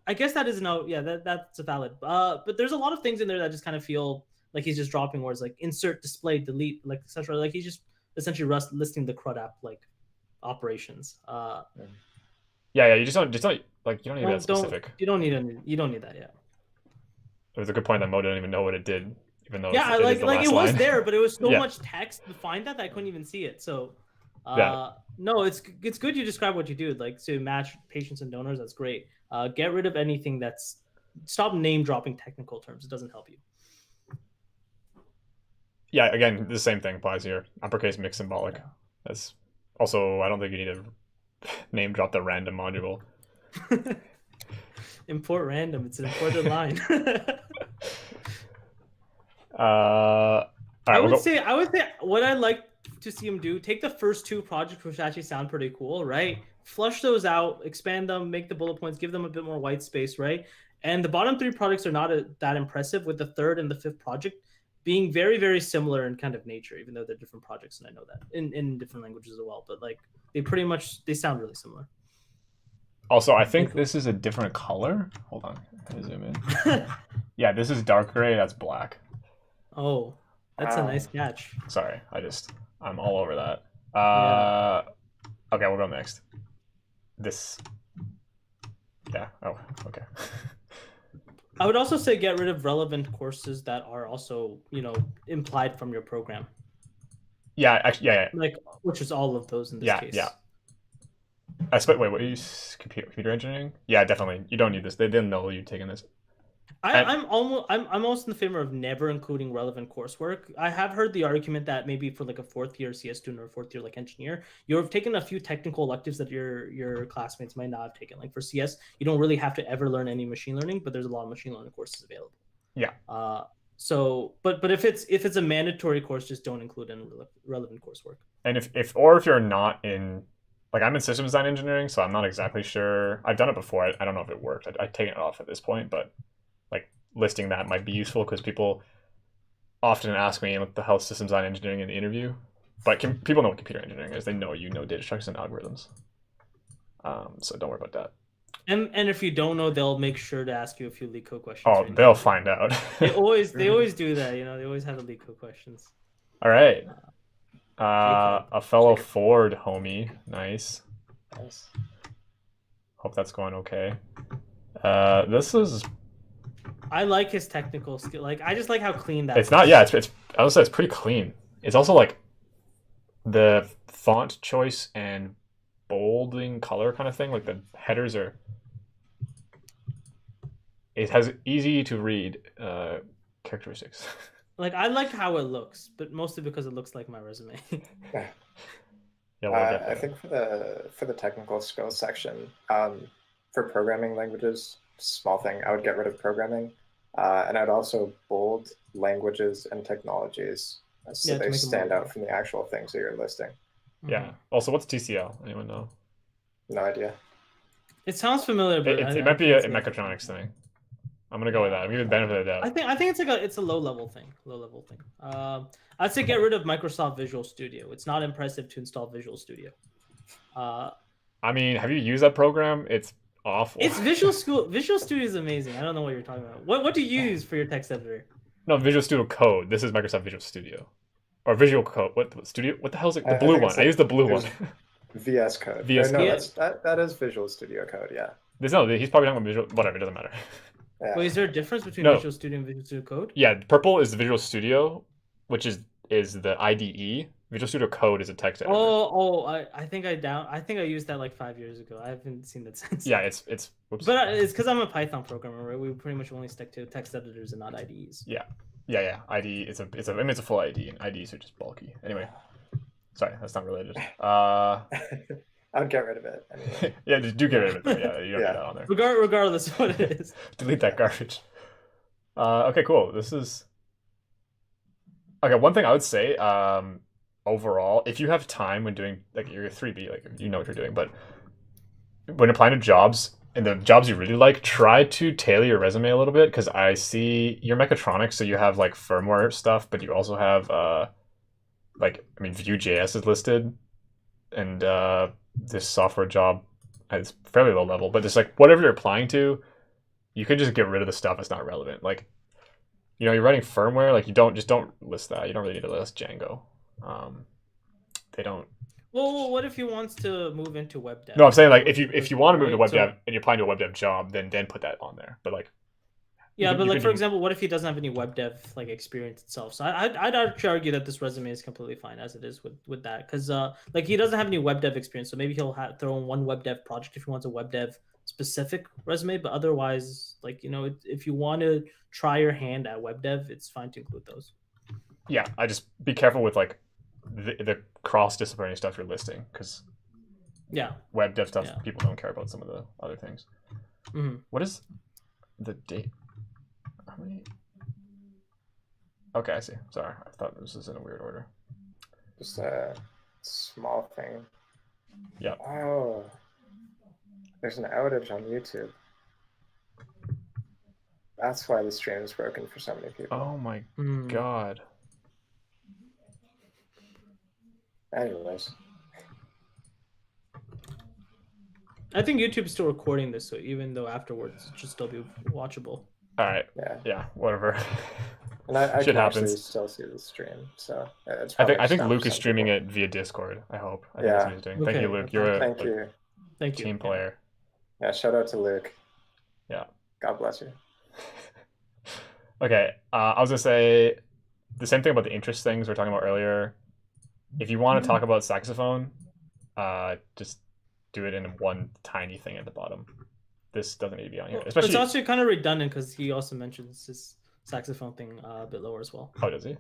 I guess that is no. Yeah, that's a valid. But there's a lot of things in there that just kind of feel like he's just dropping words like insert, display, delete, like etc. Like he's just essentially listing the CRUD app like operations. yeah. You just don't like you don't need that Don't specific. you don't need that. Yeah. It was a good point that Mo didn't even know what it did, even though Yeah, it is like the it last was line. there, but it was so Yeah. much text to find that I couldn't even see it. So, Yeah. no, it's good you describe what you do, like to match patients and donors. That's great. Get rid of anything that's stop name dropping technical terms. It doesn't help you. Yeah, again, the same thing applies here. Uppercase, mixed, symbolic. Yeah. That's also I don't think you need to name drop the random module. Import random. It's an imported line. All right, I we'll would go. say what I'd like to see him do, take the first 2 projects, which actually sound pretty cool, right? Flush those out, expand them, make the bullet points, give them a bit more white space, right? And the bottom 3 projects are not that impressive, with the 3rd and the 5th project being very, very similar in kind of nature, even though they're different projects, and I know that in different languages as well. But like they sound really similar. Also, I think this is a different color. Hold on, let me zoom in. Yeah, this is dark gray. That's black. Oh, that's a nice catch. Sorry, I'm all over that. Yeah. Okay, we'll go next. This. Yeah. Oh, okay. I would also say get rid of relevant courses that are also, implied from your program. Yeah, actually, yeah. Like, which is all of those in this case. Yeah. Wait, what are you? Computer engineering? Yeah, definitely. You don't need this. They didn't know you'd taken this. I'm almost in favor of never including relevant coursework. I have heard the argument that maybe for like a fourth year CS student or a fourth year like engineer, you've taken a few technical electives that your classmates might not have taken. Like for CS, you don't really have to ever learn any machine learning, but there's a lot of machine learning courses available. Yeah. So, but if it's a mandatory course, just don't include in relevant coursework. And if you're not in, like, I'm in systems design engineering, so I'm not exactly sure. I've done it before. I don't know if it worked. I've taken it off at this point, but like listing that might be useful because people often ask me what the hell is systems design engineering in the interview. But people know what computer engineering is. They know data structures and algorithms. So don't worry about that. And if you don't know, they'll make sure to ask you a few LeetCode questions. Oh, they'll find out. They always do that. They always have the LeetCode questions. All right. A fellow Ford homie. Nice. Hope that's going okay. This is. I like his technical skill. Like, I just like how clean that. It's not. Yeah, it's. I would say it's pretty clean. It's also like the font choice and bolding color kind of thing. Like the headers are. It has easy to read characteristics. Like, I like how it looks, but mostly because it looks like my resume. Yeah, I think for the technical skills section, for programming languages, small thing, I would get rid of programming, and I'd also bold languages and technologies so they stand out from the actual things that you're listing. Yeah. Also, what's TCL? Anyone know? No idea. It sounds familiar, but it might be a mechatronics thing. I'm gonna go with that. I'm giving the benefit of the doubt. I think it's a low level thing. I'd say get rid of Microsoft Visual Studio. It's not impressive to install Visual Studio. I mean, have you used that program? It's awful. It's Visual Studio is amazing. I don't know what you're talking about. What do you use for your text editor? No, Visual Studio Code. This is Microsoft Visual Studio, or Visual Code. What Studio? What the hell is it? The blue one. I use the blue one. VS Code. VS Code. That is Visual Studio Code. Yeah. He's probably talking about Visual. Whatever. It doesn't matter. Yeah. Wait, is there a difference between Visual Studio and Visual Studio Code? Yeah, purple is the Visual Studio, which is the IDE. Visual Studio Code is a text editor. I think I used that like 5 years ago. I haven't seen that since. Yeah, it's. Whoops. But it's because I'm a Python programmer, right? We pretty much only stick to text editors and not IDEs. Yeah. IDE. It's a full IDE, and IDEs are just bulky. Anyway, sorry, that's not related. I'd get rid of it. Anyway. Yeah, just do get rid of it. Yeah, you don't need that on there. Regardless of what it is. Delete that garbage. Okay, cool. This is. Okay, one thing I would say, overall, if you have time when doing, like, you're a 3B, like, you know what you're doing, but when applying to jobs, and the jobs you really like, try to tailor your resume a little bit, because I see you're mechatronics, so you have, like, firmware stuff, but you also have, Vue.js is listed, and this software job is fairly low level, but just, like, whatever you're applying to, you could just get rid of the stuff that's not relevant. Like, you're writing firmware, like, don't list that. You don't really need to list Django. They don't. Well, what if he wants to move into web dev? No, I'm saying, like, if you want to move to web dev and you're applying to a web dev job, then put that on there. But, like, yeah, but like, for example, what if he doesn't have any web dev like experience itself? So I'd actually argue that this resume is completely fine as it is with that, because like, he doesn't have any web dev experience, so maybe he'll throw in one web dev project if he wants a web dev specific resume. But otherwise, like, if you want to try your hand at web dev, it's fine to include those. Yeah, I just be careful with, like, the cross-disciplinary stuff you're listing, because web dev stuff, people don't care about some of the other things. Mm-hmm. What is the date? How many? Okay, I see. Sorry, I thought this was in a weird order. Just a small thing. Yeah. Oh, there's an outage on YouTube. That's why the stream is broken for so many people. Oh my god. Anyways. I think YouTube's still recording this, so even though afterwards it should still be watchable. All right. Yeah. Yeah. Whatever. And I Shit can actually happens. still see the stream, so it's I probably think just Luke for is some streaming people. it via Discord. I hope. I Yeah. think that's what he's doing. Thank you, Okay, Luke. You're a Thank you. Thank you. team player. Yeah, shout out to Luke. Yeah. God bless you. Okay. I was gonna say the same thing about the interest things we were talking about earlier. If you want to talk about saxophone, just do it in one tiny thing at the bottom. This doesn't need to be on here, Well, especially. it's also kind of redundant because he also mentions his saxophone thing a bit lower as well. Oh, does he?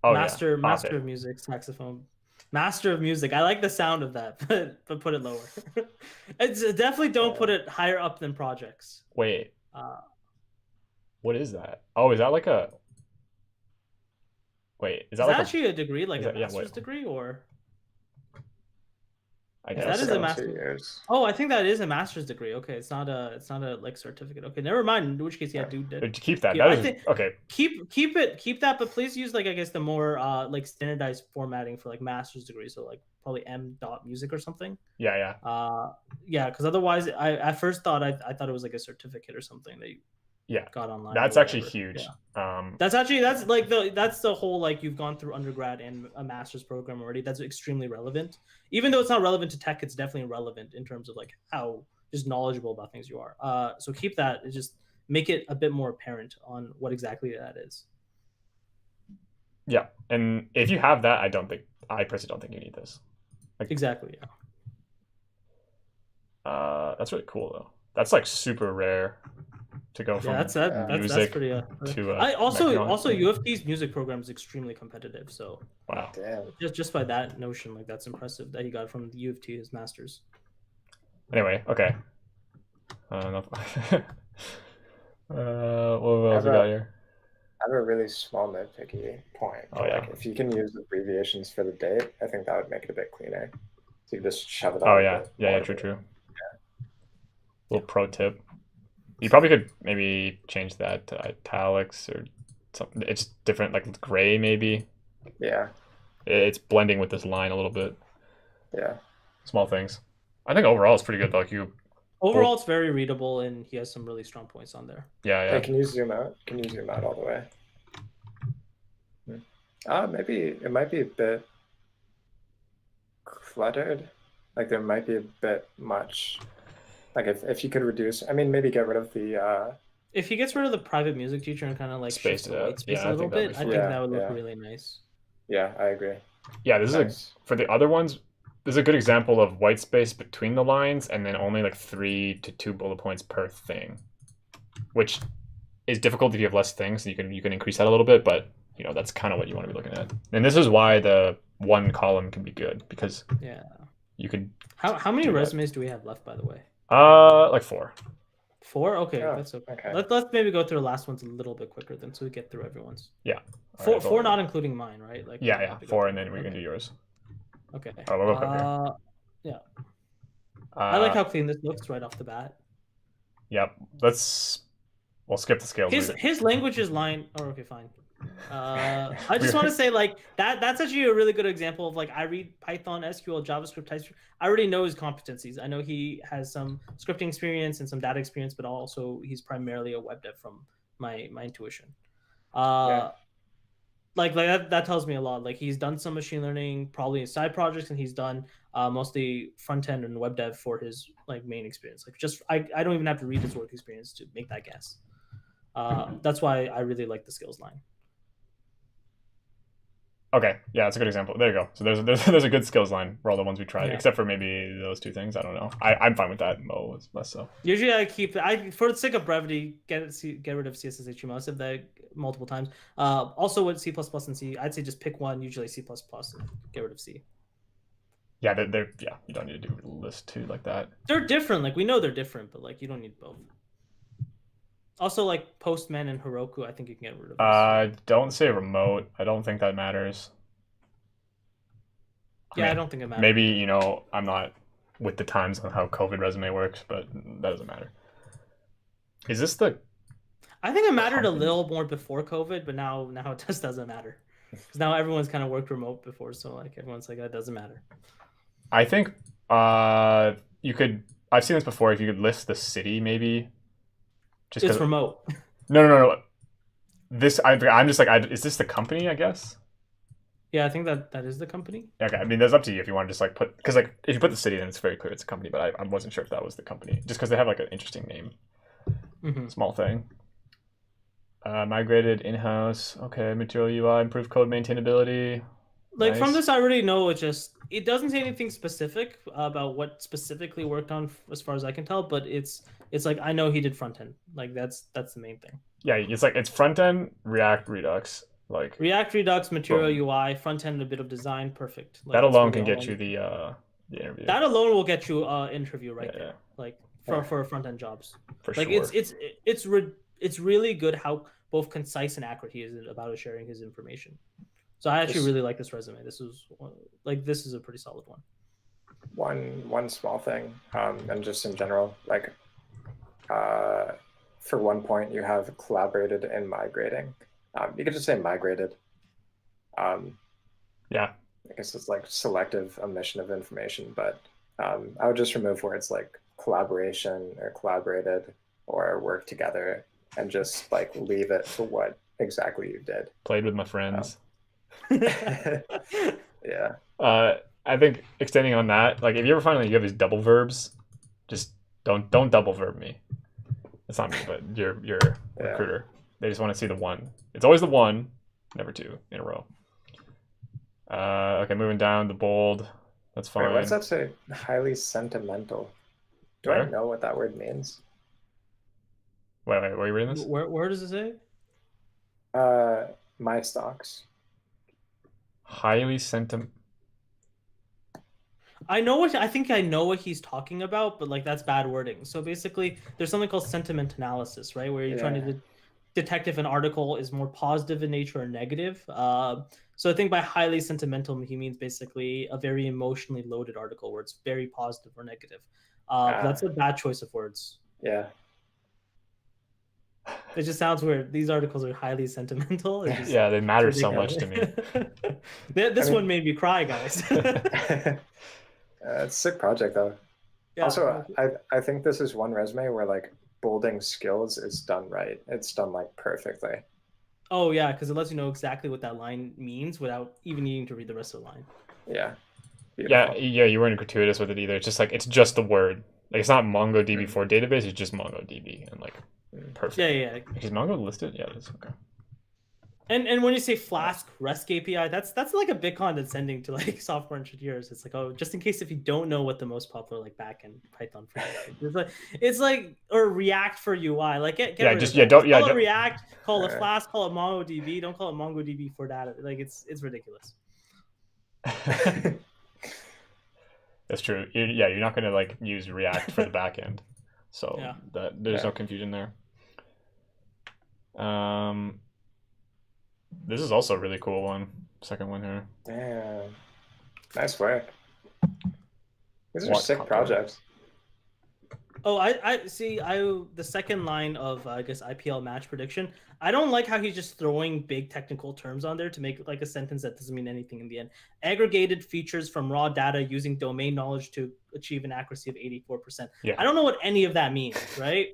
Oh, Master yeah. Okay. of music, saxophone. Master of music. I like the sound of that, but put it lower. It's definitely don't put it higher up than projects. Wait, Uh, what is that? Oh, is that like a? Wait, is that is like that actually a degree, like is a that- yeah, master's wait. degree, or? I That guess. is It's a been master- 2 years. Oh, I think that is a master's degree. Okay, it's not a like certificate. Okay, never mind. In which case, yeah, dude did. Keep that. Yeah, That I is think- okay. Keep that, but please use like I guess the more like standardized formatting for like master's degrees, so like probably M.music or something. Yeah. Yeah, because otherwise, I at first thought I thought it was like a certificate or something that you Yeah. got online. That's or actually whatever. huge. Yeah. That's like the whole like you've gone through undergrad and a master's program already. That's extremely relevant. Even though it's not relevant to tech, it's definitely relevant in terms of like how just knowledgeable about things you are. So keep that. Just make it a bit more apparent on what exactly that is. Yeah, and if you have that, I personally don't think you need this. Exactly. Yeah. That's really cool though. That's like super rare to go from. Yeah, that's music pretty. to I also Mechatronics. U of T's music program is extremely competitive. So Wow. Damn. just by that notion, like that's impressive that he got from the U of T his masters. Anyway, okay. What else we got here? I have a really small nitpicky point. Oh, yeah. Like if you can use abbreviations for the date, I think that would make it a bit cleaner. So you just shove it Oh on. yeah, true. Little pro tip. You probably could maybe change that to italics or something. It's different, like gray maybe. Yeah. It's blending with this line a little bit. Yeah. Small things. I think overall it's pretty good though. Overall, it's very readable, and he has some really strong points on there. Yeah. Hey, can you zoom out? Can you zoom out all the way? Maybe it might be a bit cluttered. Like there might be a bit much. Like if you could reduce, I mean, maybe get rid of the. If he gets rid of the private music teacher and kind of like Space shifts it the out. white space Yeah, a I little think that'd bit, be I cool. think that would look Yeah. really nice. Yeah, I agree. Yeah, this is for the other ones. This is a good example of white space between the lines, and then only like 3 to 2 bullet points per thing, which is difficult if you have less things. So you can increase that a little bit, but that's kind of what you want to be looking at. And this is why the one column can be good, because Yeah. you could How many do that. resumes do we have left, by the way? like 4. 4? Okay, Yeah, that's okay. okay. Let's maybe go through the last ones a little bit quicker then, so we get through everyone's. Yeah. Four, Alright, four not including mine, right? Like Yeah, we have to go 4, through and then them. we're gonna do yours. Okay. Oh, we'll go quicker. I like how clean this looks right off the bat. Yep. We'll skip the scales. His language is line. Oh, okay, fine. I just want to say like that's actually a really good example of like I read Python, SQL, JavaScript, TypeScript. I already know his competencies. I know he has some scripting experience and some data experience, but also he's primarily a web dev from my intuition. Like that tells me a lot. Like he's done some machine learning, probably in side projects, and he's done mostly front end and web dev for his like main experience. Like just I don't even have to read his work experience to make that guess. That's why I really like the skills line. Okay, yeah, that's a good example. There you go. So there's a good skills line for all the ones we tried, Yeah. except for maybe those 2 things. I don't know. I'm fine with that. Mo was less so. Usually I for the sake of brevity get rid of CSS HTML. I've said that multiple times. Also with C++ and C, I'd say just pick one, usually C++, and get rid of C. Yeah, yeah, you don't need to do list 2 like that. They're different. Like we know they're different, but like you don't need both. Also, like Postman and Heroku, I think you can get rid of those. Don't say remote. I don't think that matters. Yeah, I don't think it matters. Maybe, I'm not with the times on how COVID resume works, but that doesn't matter. Is this the... I think it mattered a company? little more before COVID, but now it just doesn't matter. Because now everyone's kind of worked remote before, so like everyone's like, that doesn't matter. I think you could I've seen this before. If you could list the city, maybe. Just It's 'cause- remote. No. This I'm just like, is this the company? I guess. Yeah, I think that is the company. Okay, I mean, that's up to you if you want to just like put, because like if you put the city, then it's very clear it's a company. But I wasn't sure if that was the company, just because they have like an interesting name. Hmm. Small thing. Migrated in-house. Okay, material UI, improved code maintainability. Like from Nice. this, I already know it doesn't say anything specific about what specifically worked on as far as I can tell, but it's like I know he did front end. Like that's the main thing. Yeah, it's front end React Redux. Like React Redux, Material Boom. UI, front end, a bit of design, perfect. Like, that that's alone really can all get I you need. the interview. That alone will get you interview right Yeah, there. yeah. Like Yeah. for front end jobs. For Like sure. it's really good how both concise and accurate he is about sharing his information. So I actually Just- really like this resume. This is a pretty solid one. One small thing, and just in general, like for one point you have collaborated and migrating. You could just say migrated. Yeah. I guess it's like selective omission of information, but I would just remove words like collaboration or collaborated or work together and just like leave it for what exactly you did. Played with my friends. Yeah. I think extending on that, like if you ever find that you have these double verbs, just don't double verb me. It's not me, but your Yeah. recruiter. They just want to see the one. It's always the one, never two in a row. Okay, moving down the bold. That's fine. Wait, what's that say? Highly sentimental. Do Where? I know what that word means? Wait, where are you reading this? Where does it say? My stocks. Highly sentiment. I think I know what he's talking about, but like that's bad wording. So basically, there's something called sentiment analysis, right? Where you're trying to detect if an article is more positive in nature or negative. So I think by highly sentimental, he means basically a very emotionally loaded article where it's very positive or negative. That's a bad choice of words. Yeah. It just sounds weird. These articles are highly sentimental. It's just Yeah, they matter so much ridiculous. to me. This I mean- one made me cry, guys. It's a sick project though. Yeah. Also, I think this is one resume where like bolding skills is done right. It's done like perfectly. Oh yeah, because it lets you know exactly what that line means without even needing to read the rest of the line. Yeah. Yeah, Beautiful. you weren't gratuitous with it either. It's just like it's just the word. Like it's not MongoDB for database. It's just MongoDB and like perfect. Yeah. Is Mongo listed? Yeah, it is. Okay. And when you say Flask REST API, that's like a big condescending to like software engineers. It's like, oh, just in case if you don't know what the most popular like backend Python framework is. It's like or React for UI. Like get Yeah, rid just of yeah, that. don't yeah. Call it Don't, React, call it Alright. Flask, call it MongoDB. Don't call it MongoDB for data. Like it's ridiculous. That's true. You're not gonna like use React for the backend, so Yeah. there's Yeah. no confusion there. This is also a really cool one. Second one here. Damn. Nice work. These are What sick company? projects. Oh, I see. The second line of I guess IPL match prediction. I don't like how he's just throwing big technical terms on there to make like a sentence that doesn't mean anything in the end. Aggregated features from raw data using domain knowledge to achieve an accuracy of 84%. Yeah. I don't know what any of that means, right?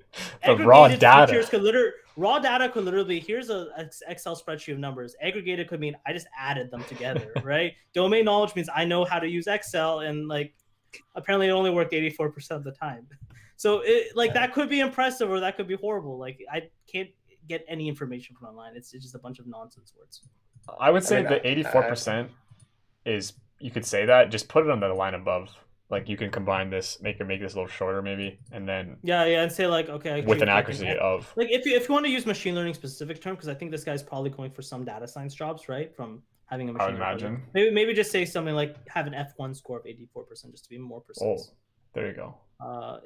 The raw Aggregated data. features raw data could literally here's a Excel spreadsheet of numbers. Aggregated could mean I just added them together, right? Domain knowledge means I know how to use Excel and like apparently it only worked 84% of the time. So that could be impressive or that could be horrible. Like I can't get any information from online. It's just a bunch of nonsense words. I would say mean, the 84% is you could say that. Just put it on the line above. Like you can combine this, make this a little shorter maybe, and then Yeah, and say like okay, with an like, accuracy of like if you want to use machine learning specific term, because I think this guy's probably going for some data science jobs, right? From having a I machine would learning imagine. project. Maybe just say something like have an F1 score of 84% just to be more precise. Oh, there you go.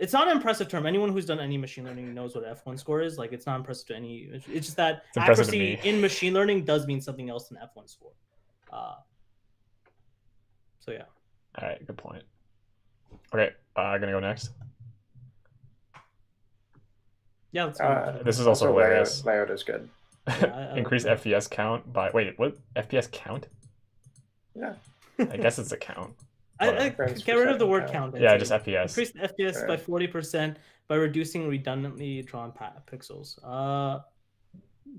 It's not an impressive term. Anyone who's done any machine learning knows what F1 score is. Like, it's not impressive to any. It's just that It's impressive to accuracy me. in machine learning does mean something else than F1 score. So yeah. All right, good point. Okay, I'm gonna go next. Yeah. Let's go. This is also hilarious. Layout is good. I Increase like FPS count by wait, what FPS count? Yeah. I guess it's a count. Frames Get per rid of the second word count. count. I'd Yeah, say. just FPS. Increase the FPS by Alright. 40% by reducing redundantly drawn pixels.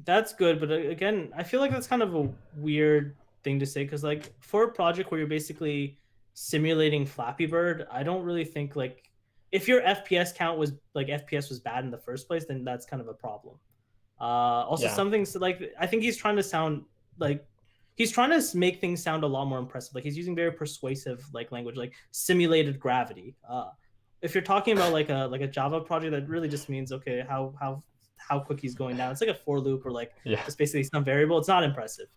That's good, but again, I feel like that's kind of a weird thing to say because like for a project where you're basically simulating Flappy Bird, I don't really think like if your FPS count was like FPS was bad in the first place, then that's kind of a problem. Also, Yeah. some things like I think he's trying to sound like he's trying to make things sound a lot more impressive. Like he's using very persuasive like language, like simulated gravity. If you're talking about like a Java project, that really just means okay, how quick he's going down. It's like a for loop or like Yeah. it's basically some variable. It's not impressive.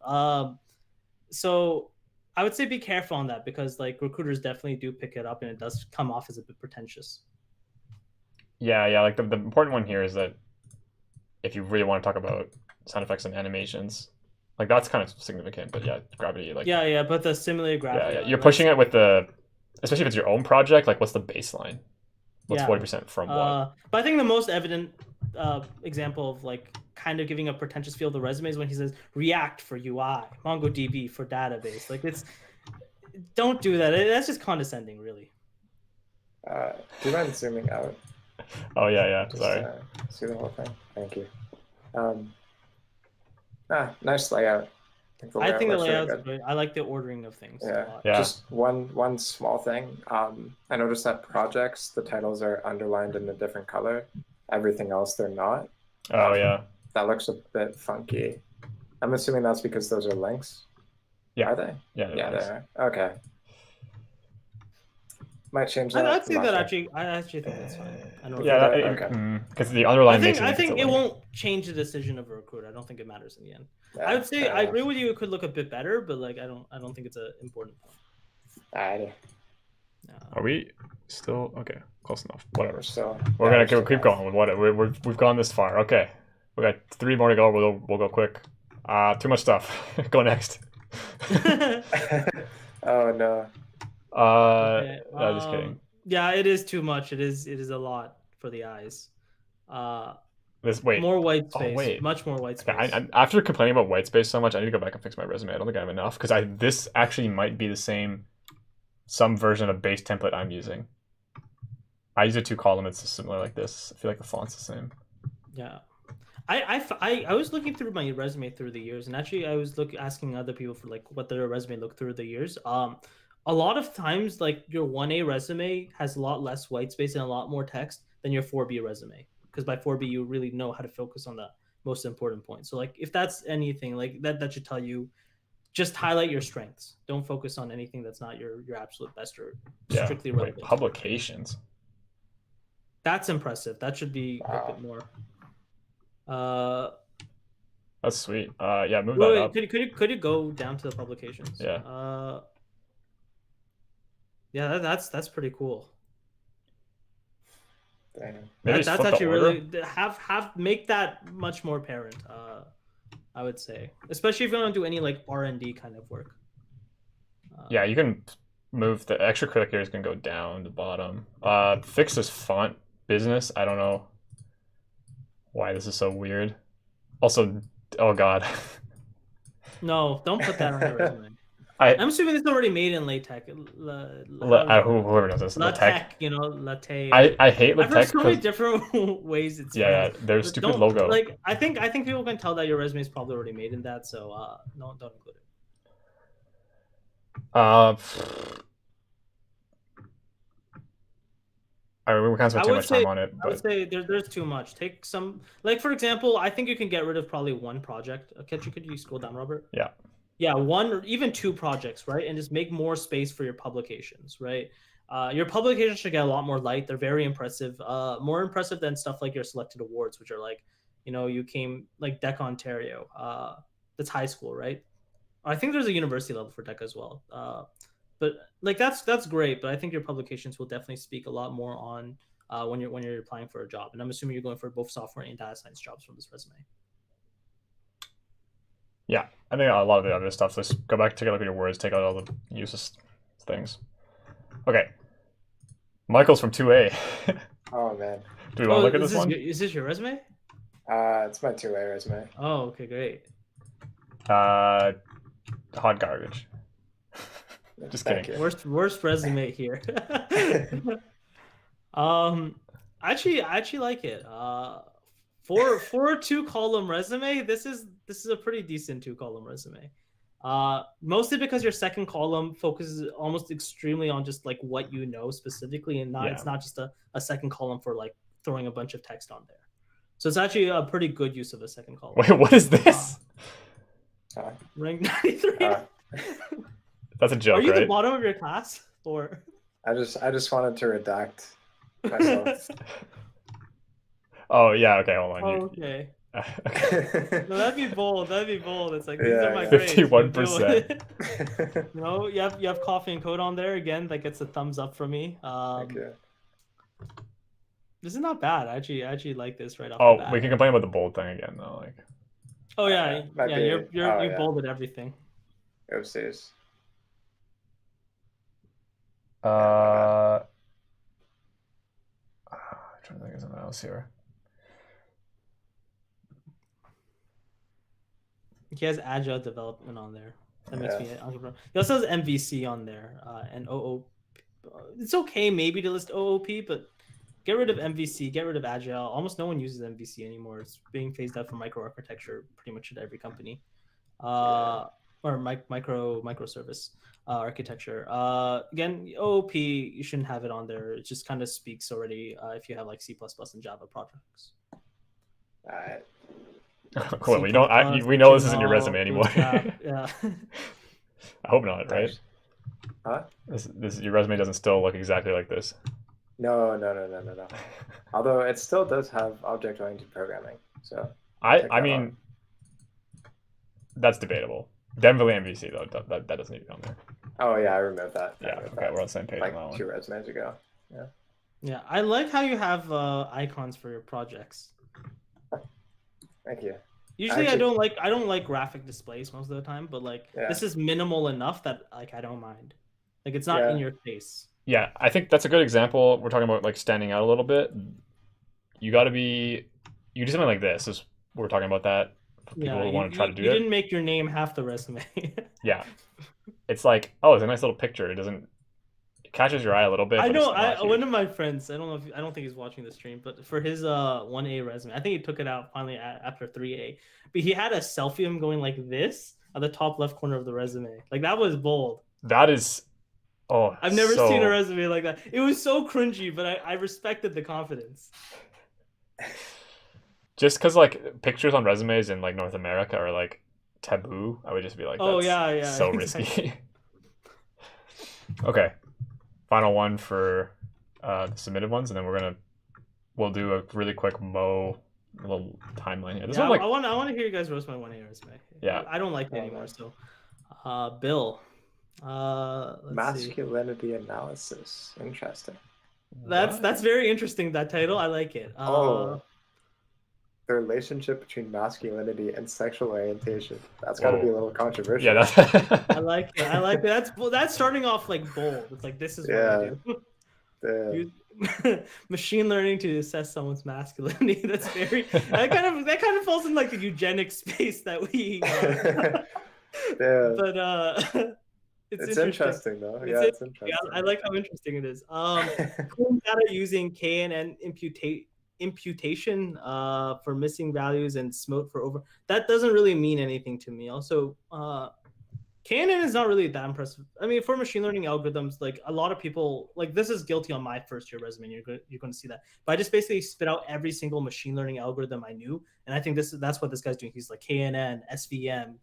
So I would say be careful on that because like recruiters definitely do pick it up and it does come off as a bit pretentious. Yeah. Like the important one here is that if you really want to talk about sound effects and animations, like that's kind of significant. But yeah, gravity, like Yeah, but the simulated gravity. yeah. You're pushing it with the, especially if it's your own project. Like, what's the baseline? What's Yeah. 40% from what? But I think the most evident example of like kind of giving a pretentious feel to the resume is when he says React for UI, MongoDB for database. Like it's don't do that. That's just condescending, really. Do you mind zooming out? Oh yeah. Just Sorry. see the whole thing. Thank you. Nice layout. I think the layout's really layout's good. good. I like the ordering of things a lot. Yeah. Just one small thing. I noticed that projects, the titles are underlined in a different color. Everything else, they're not. Oh yeah. That looks a bit funky. I'm assuming that's because those are links. Yeah. Are they? Yeah. Yeah, nice. they are. Okay. Might change that. I'd say that tomorrow. I actually think that's fine. I don't Yeah, Okay. because the underline makes I it. think it won't change the decision of a recruiter. I don't think it matters in the end. Yeah, I would say fair I enough. agree with you. It could look a bit better, but like I don't think it's an important point. Alrighty. Are we still okay? Close enough. Whatever. We're still. We're yeah, gonna we're still keep live. going with what we've gone this far. Okay, we got 3 more to go. We'll go quick. Too much stuff. Go next. Oh no. Okay, Just kidding. Yeah, it is too much. It is a lot for the eyes. Wait. More white Oh, space. wait. Much more white space. Okay, after complaining about white space so much, I need to go back and fix my resume. I don't think I have enough because this actually might be some version of base template I'm using. I use a 2-column. It's similar like this. I feel like the font's the same. Yeah. I was looking through my resume through the years, and actually I was asking other people for like what their resume looked through the years. A lot of times, like your 1A resume has a lot less white space and a lot more text than your 4B resume, because by 4B you really know how to focus on the most important points. So like if that's anything like that should tell you, just highlight your strengths. Don't focus on anything that's not your absolute best or strictly relevant. Publications. That's impressive. That should be a Wow. bit more. That's sweet. Yeah, move that up. Could you go down to the publications? Yeah. Yeah, that's pretty cool. Damn. Maybe That's flip the actually order. really make that much more apparent. I would say, especially if you don't do any like R&D kind of work. Yeah, you can move the extra criticators can go down to the bottom. Fix this font business. I don't know why this is so weird. Also, oh god. No, don't put that on your resume. I'm assuming it's already made in LaTeX. Whoever knows this. LaTeX, latte. I hate I've heard LaTeX. so many different ways it's Yeah, spelled. their But stupid don't- logo. Like I think people can tell that your resume is probably already made in that, so don't include it. I mean, we can't spend I too would much say- time on it, I would but say there's too much. Take some, like for example, I think you can get rid of probably one project. Could you scroll down, Robert? Yeah. Yeah, one or even 2 projects, right? And just make more space for your publications, right? Your publications should get a lot more light. They're very impressive, more impressive than stuff like your selected awards, which are like, you came like DECA Ontario. That's high school, right? I think there's a university level for DECA as well. But like that's great. But I think your publications will definitely speak a lot more on when you're applying for a job. And I'm assuming you're going for both software and data science jobs from this resume. yeah, I think a lot of the other stuff. Let's go back, take a look at your words, take out all the useless things. Okay. Michael's from 2A. Oh man. Do we want to look at this one? Is this your resume? It's my 2A resume. Oh, okay, great. Hot garbage. Just Thank kidding. you. Worst resume here. I actually like it. For a 2-column resume, this is a pretty decent 2-column resume. Mostly because your second column focuses almost extremely on just like what you know specifically, and Yeah. it's not just a second column for like throwing a bunch of text on there. So it's actually a pretty good use of a second column. Wait, what is this? Rank 93. That's a joke, Are you right? the bottom of your class, or? I just wanted to redact myself. Oh yeah, okay, hold on. Oh, okay. Okay. No, that'd be bold. It's like these Yeah, are my yeah. grades. 51%. No, you have coffee and code on there again. That gets a thumbs up from me. Thank you. This is not bad. I actually like this right off the Oh, bat. we can complain about the bold thing again though. Like, Oh yeah, Might yeah. be- You yeah. bolded everything. Oopsies. I'm trying to think of something else here. He has agile development on there. That makes Yeah. me entrepreneur. He also has MVC on there and OOP. It's okay maybe to list OOP, but get rid of MVC, get rid of agile. Almost no one uses MVC anymore. It's being phased out from microarchitecture pretty much at every company, or microservice architecture. Again, OOP, you shouldn't have it on there. It just kind of speaks already if you have like C++ and Java projects. All right. Cool. We know this isn't your resume anymore. Yeah. I hope not, right? Huh? This your resume doesn't still look exactly like this. No. Although it still does have object-oriented programming. So I mean, that's debatable. Definitely MVC though. That doesn't need to be on there. oh yeah, I removed that. Yeah. Okay, we're on the same page like on that one. 2 resumes ago. Yeah, I like how you have icons for your projects. Thank you. Usually, Actually- I don't like graphic displays most of the time, but like Yeah. this is minimal enough that like I don't mind. Like it's not Yeah. in your face. Yeah, I think that's a good example. We're talking about like standing out a little bit. You do something like this. Is we're talking about that for people who want to try to do you it. didn't make your name half the resume. Yeah, it's like, oh, it's a nice little picture. It catches your eye a little bit. I but know. it's not huge. One of my friends. I don't think he's watching the stream, but for his 1A resume, I think he took it out finally after 3A. But he had a selfie of him going like this at the top left corner of the resume. Like that was bold. That is, oh, I've never seen a resume like that. It was so cringy, but I respected the confidence. Just because like pictures on resumes in like North America are like taboo, I would just be like, Oh, that's yeah, so exactly. risky. Okay, final one for the submitted ones, and then we'll do a really quick little timeline here. This Yeah, one, like, I want to hear you guys roast my 1A resume. Yeah. I don't like it anymore. So, Bill, let's see. Masculinity analysis. Interesting. That's very interesting. That title, I like it. The relationship between masculinity and sexual orientation. That's got to Whoa. be a little controversial. Yeah, I like it. I like it. That's starting off like bold. It's like this is what I do. The- Machine learning to assess someone's masculinity. That's very that kind of falls in like the eugenics space that we. yeah. But It's interesting though. It's Yeah, it's interesting. Yeah, I like how interesting it is. Clean data using KNN imputation for missing values and SMOTE for over. That doesn't really mean anything to me. Also, KNN is not really that impressive. I mean, for machine learning algorithms, like a lot of people, like this is guilty on my first year resume. You're going to see that. But I just basically spit out every single machine learning algorithm I knew, and I think that's what this guy's doing. He's like KNN, SVM,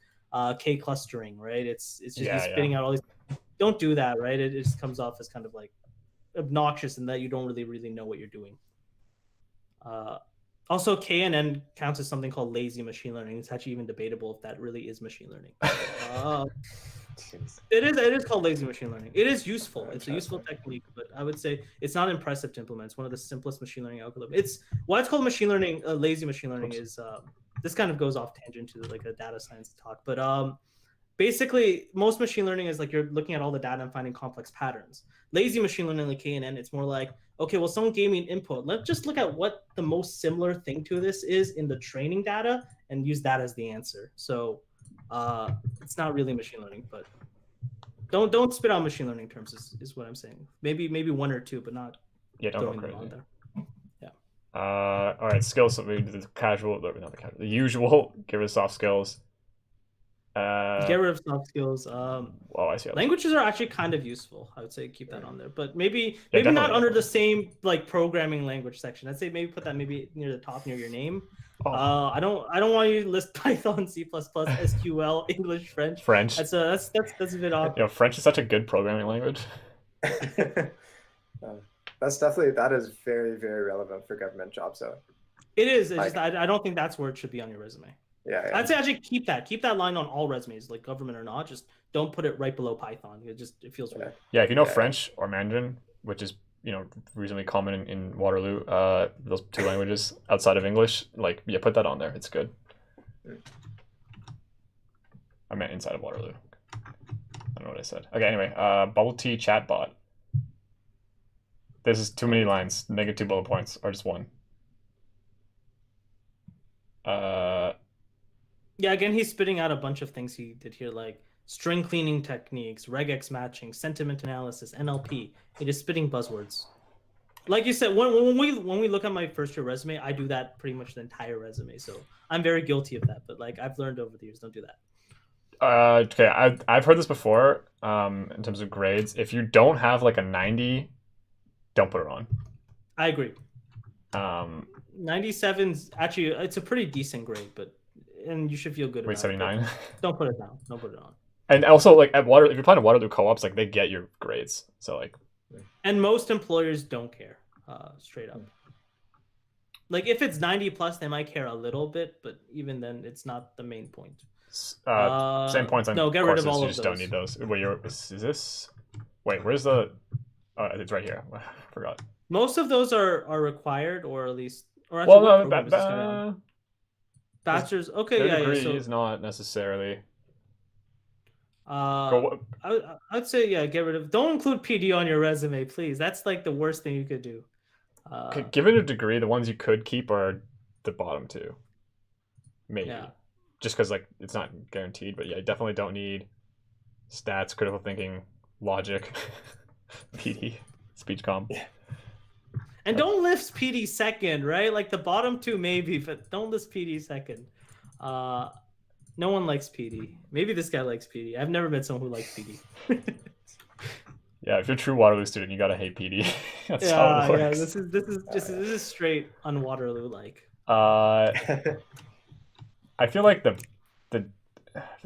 K clustering, right? It's just he's spitting out all these. Don't do that, right? It just comes off as kind of like obnoxious in that you don't really know what you're doing. Also, KNN counts as something called lazy machine learning. It's actually even debatable if that really is machine learning. It is called lazy machine learning. It is useful. It's a useful technique, but I would say it's not impressive to implement. It's one of the simplest machine learning algorithms. It's why it's called machine learning. Lazy machine learning is this kind of goes off tangent to like a data science talk, but basically most machine learning is like you're looking at all the data and finding complex patterns. Lazy machine learning like KNN, it's more like, okay, well, someone gave me an input. Let's just look at what the most similar thing to this is in the training data and use that as the answer. So it's not really machine learning, but Don't spit out machine learning terms is what I'm saying. Maybe one or two, but not Yeah, don't go throwing them on crazy. there. All right, skills. So we do the casual, not the casual, the usual. Get rid of soft skills. Get rid of soft skills. Oh, I see. Languages are actually kind of useful. I would say keep that on there, but maybe Yeah, maybe not definitely. under the same like programming language section. I'd say maybe put that maybe near the top near your name. Oh. I don't want you to list Python, C++, SQL, English, French. French. That's a bit odd. You know, French is such a good programming language. That is very, very relevant for government jobs, though. It is. It's Like- just I don't think that's where it should be on your resume. Yeah, I'd say actually keep that line on all resumes, like government or not. Just don't put it right below Python. It feels weird. Yeah, if you know Yeah. French or Mandarin, which is reasonably common in Waterloo, those two languages outside of English, like put that on there. It's good. I meant inside of Waterloo. I don't know what I said. Okay, anyway, bubble tea chatbot. This is too many lines. Negative 2 bullet points, or just one. Yeah, again, he's spitting out a bunch of things he did here, like string cleaning techniques, regex matching, sentiment analysis, NLP. It is spitting buzzwords. Like you said, when we look at my first year resume, I do that pretty much the entire resume. So I'm very guilty of that. But like I've learned over the years, don't do that. Okay, I've heard this before. In terms of grades, if you don't have like a 90, don't put it on. I agree. 97's actually it's a pretty decent grade, and you should feel good about 79. it. Don't put it down. Don't put it on. And also, like if you're applying to Waterloo co-ops, like they get your grades. So like. And most employers don't care, straight up. Like if it's 90 plus, they might care a little bit, but even then, it's not the main point. Same points on no, get rid of all you of just those. don't need those. Wait, is this? Wait, where's the? It's right here. I forgot. Most of those are required, or at least, or actually, Well, what no, program is this coming on? Bachelor's. Okay, their yeah, degree yeah. So, is not necessarily. I'd say get rid of. Don't include PD on your resume, please. That's like the worst thing you could do. Given a degree, the ones you could keep are the bottom two. Maybe. Yeah. Just because like it's not guaranteed, but yeah, you definitely don't need stats, critical thinking, logic, PD, speech comp. Yeah. And don't list PD second, right? Like the bottom two maybe, but don't list PD second. No one likes PD. Maybe this guy likes PD. I've never met someone who likes PD. Yeah, if you're a true Waterloo student, you gotta hate PD. That's how it works. Yeah. This is straight on Waterloo like. I feel like the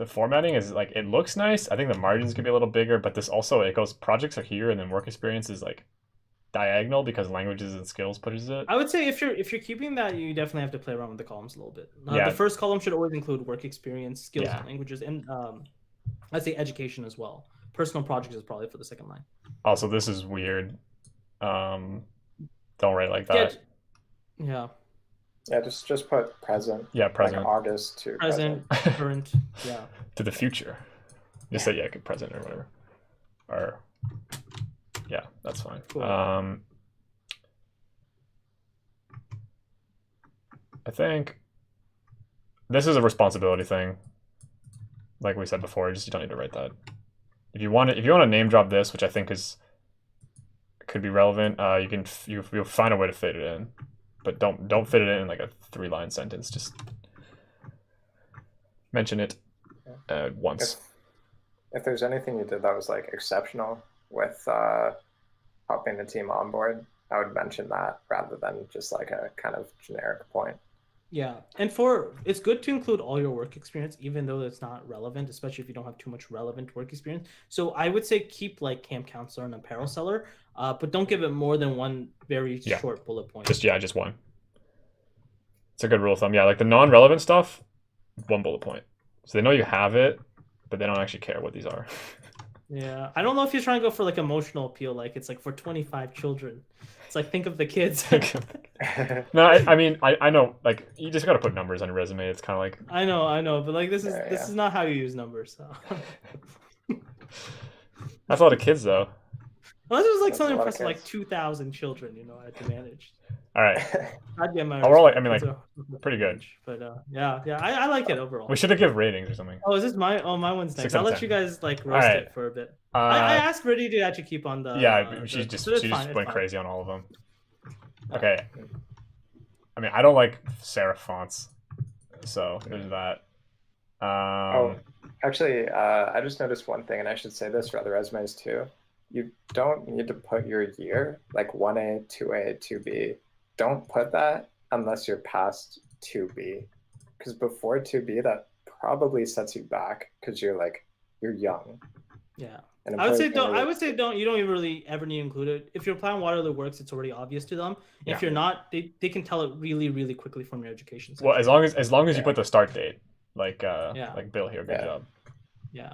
formatting is like it looks nice. I think the margins could be a little bigger, but this also it goes projects are here and then work experience is like diagonal because languages and skills pushes it. I would say if you're keeping that, you definitely have to play around with the columns a little bit. Yeah. The first column should always include work experience, skills, Yeah. languages, and I'd say education as well. Personal projects is probably for the second line. Also, this is weird. Don't write like that. Yeah. Yeah, just put present. Yeah, present. Like August to Present, current. Yeah. To the future. Just say present or whatever. Or yeah, that's fine. Cool. I think this is a responsibility thing. Like we said before, you don't need to write that. If you want to name drop this, which I think could be relevant, you'll find a way to fit it in, but don't fit it in like a 3-line sentence. Just mention it once. If there's anything you did that was like exceptional with helping the team onboard, I would mention that rather than just like a kind of generic point. Yeah, and it's good to include all your work experience, even though it's not relevant, especially if you don't have too much relevant work experience. So I would say keep like camp counselor and apparel seller, but don't give it more than one very short bullet point. Just one. It's a good rule of thumb. Yeah, like the non-relevant stuff, 1 bullet point. So they know you have it, but they don't actually care what these are. Yeah, I don't know if you're trying to go for like emotional appeal, like it's like for 25 children. It's like think of the kids. No, I mean I know like you just got to put numbers on your resume. It's kind of like I know, but like this is not how you use numbers. So. That's a lot of kids though. Unless it was like That's something a lot of impressive, like kids. 2,000 children, I had to manage. All right. I'd get my Overall, respect. I mean, It's like, a pretty good. range, but yeah, I like it overall. We should have given ratings or something. Oh, is this my? Oh, my one's next. 6 out I'll of let 10. you guys like roast Alright. it for a bit. I Uh, asked Riddy to actually keep on the. yeah, she the- just so it's she fine, just it's went fine. crazy on all of them. Yeah. Okay. I mean, I don't like serif fonts, so there's that. Actually, I just noticed one thing, and I should say this for other resumes too. You don't need to put your year, like 1A, 2A, 2B. Don't put that unless you're past 2B. Because before 2B, that probably sets you back because you're young. Yeah. And I would say employers don't. really- I would say don't. You don't even really ever need to include it. If you're applying Waterloo Works, it's already obvious to them. Yeah. If you're not, they can tell it really, really quickly from your education. Well, section. as long as you Yeah. put the start date, like Yeah. like Bill here, good Yeah. job. Yeah.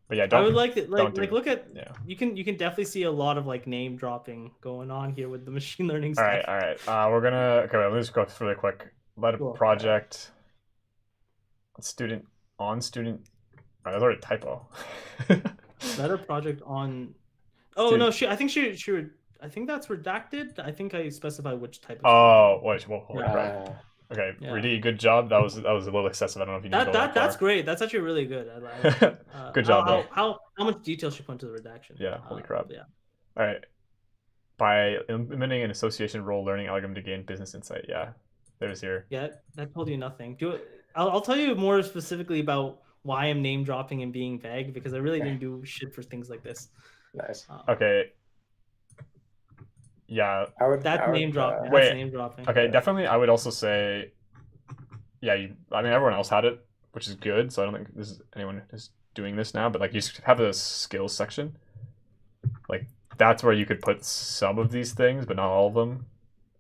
But yeah, I don't. would like to don't do it. look at. Yeah. You can definitely see a lot of like name dropping going on here with the machine learning All stuff. right. We're gonna let me just go through really quick. Let a Cool. project. Student. Oh, that's already a typo. Letter project on. Oh Dude. no, I think she would. I think that's redacted. I think I specify which type of. Oh, wait. Well, holy Yeah. crap. Okay, Yeah. Rudy, good job. That was a little excessive. I don't know if you need to go that That's far. great. That's actually really good. I like Good job, though. how much detail she put into the redaction. Yeah, holy crap. Yeah. All right. By implementing an association role learning algorithm to gain business insight. Yeah, there's your. Yeah, that told you nothing. I'll tell you more specifically about why I'm name dropping and being vague because I really didn't do shit for things like this. Nice. Okay. Yeah. That's name dropping. That's Wait. name dropping. Okay, definitely. I would also say, yeah. I mean, everyone else had it, which is good. So I don't think anyone is doing this now. But like, you have a skills section. Like that's where you could put some of these things, but not all of them.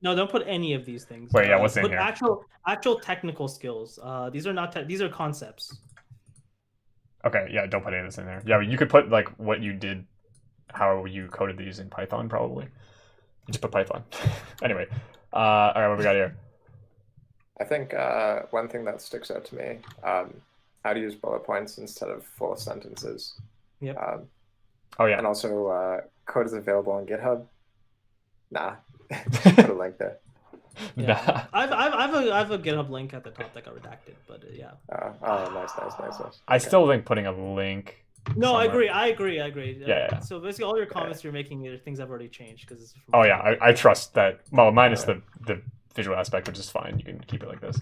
No, don't put any of these things. Wait, yeah, what's in put here? Actual technical skills. These are not. These are concepts. Okay, yeah, don't put any of this in there. Yeah, but you could put like what you did, how you coded these in Python, probably. You just put Python. Anyway, all right, what we got here? I think one thing that sticks out to me, how to use bullet points instead of full sentences. Yep. Oh yeah. And also, code is available on GitHub. Nah, just put a link there. Yeah. Nah. I have a GitHub link at the top that got redacted, but yeah. Nice. I still think putting a link. No, somewhere. I agree. Yeah. So basically, all your comments you're making are things I've already changed because. Oh yeah, I trust that. Well, minus the visual aspect, which is fine. You can keep it like this.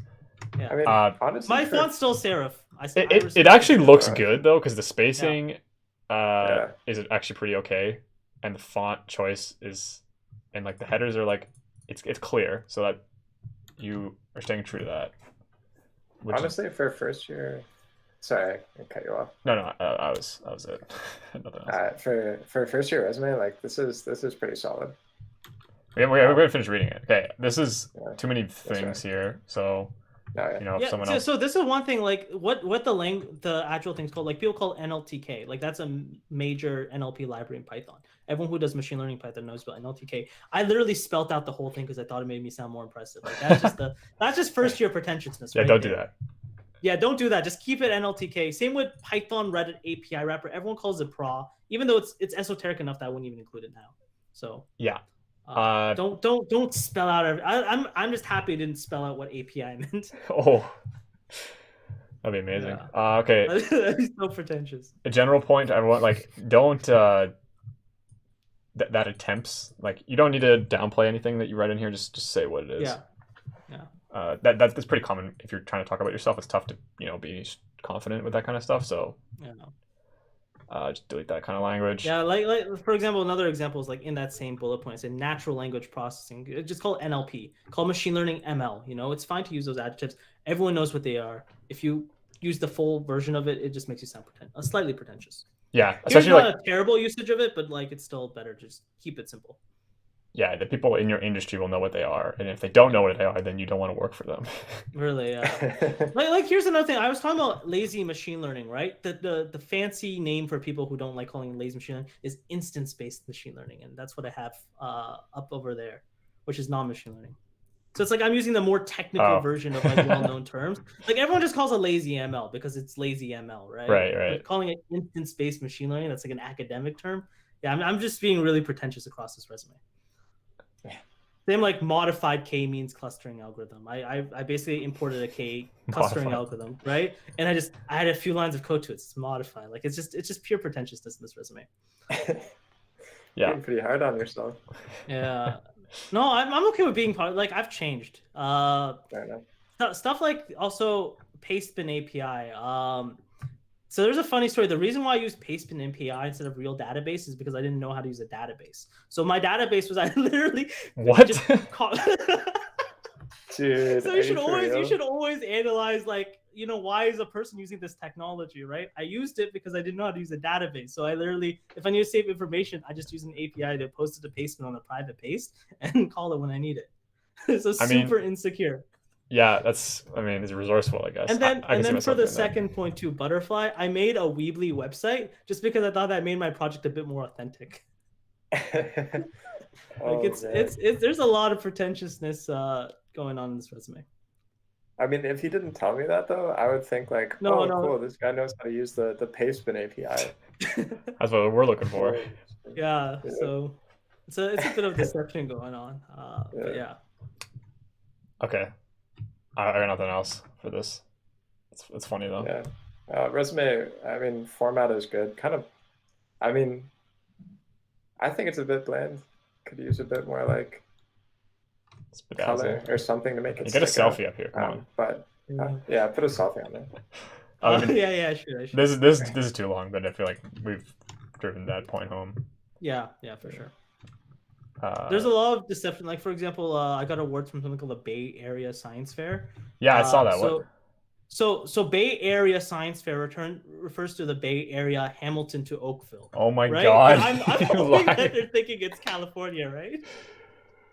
Yeah. I mean, honestly, My font's still serif. It actually looks good though, because the spacing Yeah. is actually pretty okay, and the font choice is, and like the headers are like, it's clear, so that you are staying true to that. Honestly, for first year, sorry, I cut you off. No, that was it. Nothing else. For first year resume, like this is pretty solid. We're gonna finish reading it. Okay, this is Yeah. too many things here, so No, yeah. you know, if Yeah, someone else. so this is one thing. Like, what the actual thing's called? Like, people call it NLTK. Like, that's a major NLP library in Python. Everyone who does machine learning Python knows about NLTK. I literally spelt out the whole thing because I thought it made me sound more impressive. Like, that's just first year pretentiousness. Yeah, right don't there. do that. Yeah, don't do that. Just keep it NLTK. Same with Python Reddit API wrapper. Everyone calls it PRA, even though it's esoteric enough that I wouldn't even include it now. So Yeah. don't spell out. I'm just happy I didn't spell out what API meant. Oh, that'd be amazing. Yeah. Okay, That'd be so pretentious. a general point. Everyone like don't that attempts like you don't need to downplay anything that you write in here. Just say what it is. Yeah. That's pretty common if you're trying to talk about yourself. It's tough to be confident with that kind of stuff. So Yeah. just delete that kind of language. Yeah, like for example, another example is like in that same bullet point, it's in natural language processing. Just call it NLP. Call machine learning ML. You know, it's fine to use those adjectives. Everyone knows what they are. If you use the full version of it, it just makes you sound slightly pretentious. Yeah, Here's especially not like a terrible usage of it, but like it's still better. Just keep it simple. yeah, the people in your industry will know what they are, and if they don't know what they are, then you don't want to work for them. Really, yeah. like here's another thing. I was talking about lazy machine learning, right? The fancy name for people who don't like calling it lazy machine learning is instance-based machine learning, and that's what I have up over there, which is non-machine learning. So it's like I'm using the more technical version of like well-known terms. Like everyone just calls it lazy ML because it's lazy ML, right? Right. But calling it instance-based machine learning, that's like an academic term. Yeah, I'm just being really pretentious across this resume. Same like modified k-means clustering algorithm. I basically imported a k clustering algorithm, right? And I had a few lines of code to it. It's modified. Like it's just pure pretentiousness in this resume. Yeah. Pretty hard on yourself. Yeah. No, I'm okay with being part. Like I've changed. Fair enough. Stuff like also Pastebin API. So there's a funny story. The reason why I use Pastebin API instead of real database is because I didn't know how to use a database. So my database was I literally What? just Dude, so you should always analyze like, you know, why is a person using this technology, right? I used it because I didn't know how to use a database. So I literally, if I need to save information, I just use an API to post it to Pastebin on a private paste and call it when I need it. So super insecure. Yeah, it's resourceful, I guess. And then for the second point too, Butterfly, I made a Weebly website just because I thought that made my project a bit more authentic. There's a lot of pretentiousness going on in this resume. I mean, if he didn't tell me that though, I would think like, cool, this guy knows how to use the Pastebin API. That's what we're looking for. Yeah, so it's a bit of deception going on. But yeah. Okay. I got nothing else for this. It's funny though. Yeah. Resume, I mean, format is good. Kind of, I mean, I think it's a bit bland. Could use a bit more like color or something to make it. Get a selfie up here. Come on. But yeah, put a selfie on Yeah, there. sure. This is too long, but I feel like we've driven that point home. Yeah, for sure. There's a lot of deception. Like for example, I got awards from something called the Bay Area Science Fair. Yeah, I saw that. So Bay Area Science Fair refers to the Bay Area, Hamilton to Oakville. Oh my god! I'm hoping that they're thinking it's California, right?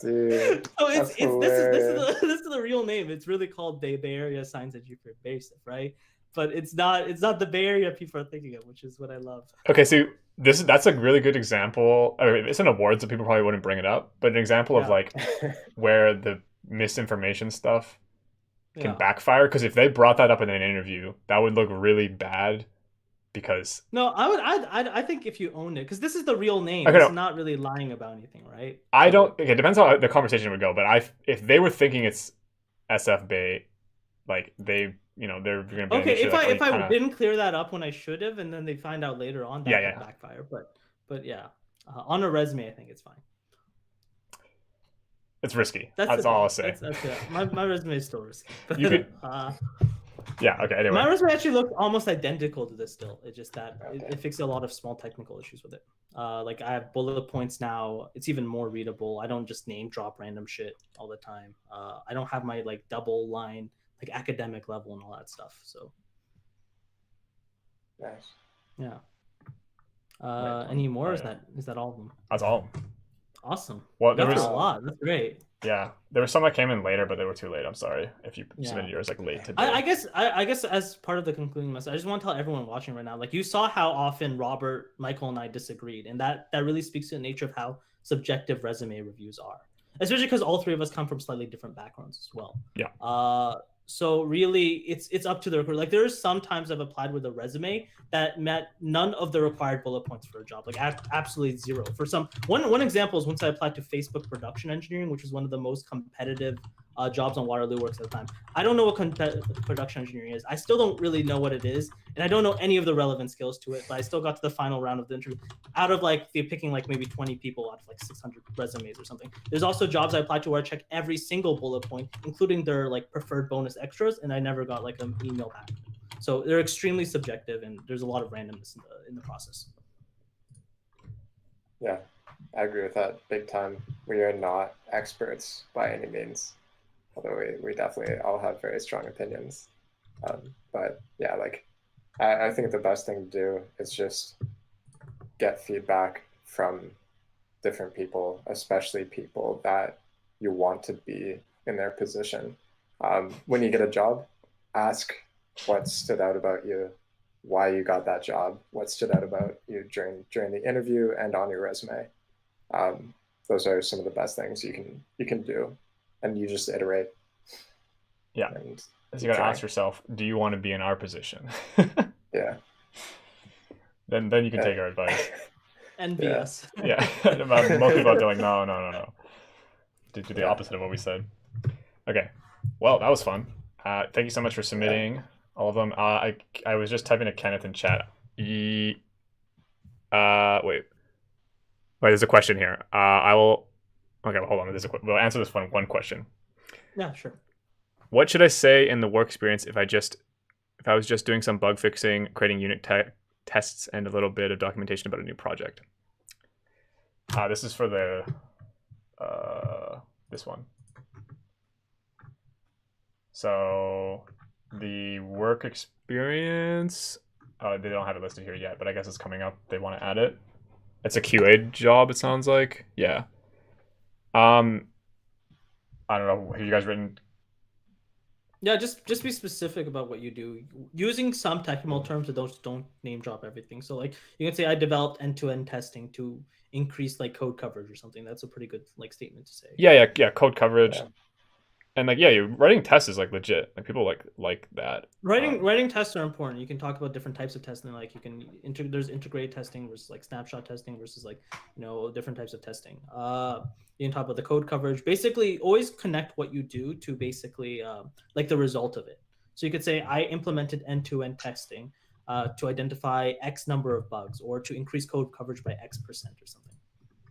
Dude, so this is the real name. It's really called Bay Area Science Engineering Fair, right? But it's not the Bay Area people are thinking of, which is what I love. Okay, so that's a really good example. I mean, it's an awards, so people probably wouldn't bring it up, but an example of like where the misinformation stuff can backfire. Because if they brought that up in an interview, that would look really bad. Because I think if you owned it, because this is the real name, it's not really lying about anything, right? It depends on how the conversation would go. But if they were thinking it's SF Bay, like they're gonna be if I didn't clear that up when I should have, and then they find out later on, that could backfire. But yeah, on a resume, I think it's fine. It's risky. That's all I'll say. My resume is still risky. But, you could. Yeah. Okay. Anyway, my resume actually looked almost identical to this. Still, it's just that it fixed a lot of small technical issues with it. Like I have bullet points now. It's even more readable. I don't just name drop random shit all the time. I don't have my like double line, like academic level and all that stuff. So. Nice. Yeah. Any more? Is that all of them? That's all. Awesome. Well, there was a lot. That's great. Yeah, there were some that came in later, but they were too late. I'm sorry if you submitted yours like late today. I guess as part of the concluding message, I just want to tell everyone watching right now, like you saw how often Robert, Michael, and I disagreed, and that really speaks to the nature of how subjective resume reviews are, especially because all three of us come from slightly different backgrounds as well. Yeah. So really, it's up to the recruiter. Like there are some times I've applied with a resume that met none of the required bullet points for a job, like absolutely zero. For some, one example is once I applied to Facebook production engineering, which was one of the most competitive jobs on Waterloo Works at the time. I don't know what production engineering is. I still don't really know what it is, and I don't know any of the relevant skills to it. But I still got to the final round of the interview. Out of like they're picking like maybe 20 people out of like 600 resumes or something. There's also jobs I applied to where I checked every single bullet point, including their like preferred bonus extras, and I never got like an email back. So they're extremely subjective, and there's a lot of randomness in the process. Yeah, I agree with that big time. We are not experts by any means, although we definitely all have very strong opinions. But yeah, like I think the best thing to do is just get feedback from different people, especially people that you want to be in their position. When you get a job, ask what stood out about you, why you got that job, what stood out about you during the interview and on your resume. Those are some of the best things you can do, and you just iterate. Yeah, so you got to ask yourself, do you want to be in our position? Yeah. Then you can take our advice. And be us. Yeah, most people are like, no. did the Yeah. opposite of what we said. Okay. Well, that was fun. Thank you so much for submitting all of them. I was just typing to Kenneth in chat. Wait. There's a question here. I will. Okay, well, hold on. We'll answer this one question. Yeah, sure. What should I say in the work experience if I was just doing some bug fixing, creating unit tests, and a little bit of documentation about a new project? This is for the this one. So the work experience, they don't have it listed here yet, but I guess it's coming up. They want to add it. It's a QA job, it sounds like. Yeah. I don't know. Have you guys written? Yeah, just be specific about what you do. Using some technical terms, but don't name drop everything. So like you can say I developed end-to-end testing to increase like code coverage or something. That's a pretty good like statement to say. Yeah. Code coverage. Yeah. And like, you're writing tests is like legit. Like people like that. Writing tests are important. You can talk about different types of testing. Like you can there's integrated testing versus like snapshot testing versus like different types of testing. You can talk about the code coverage. Basically, always connect what you do to basically like the result of it. So you could say I implemented end-to-end testing to identify X number of bugs or to increase code coverage by X% or something.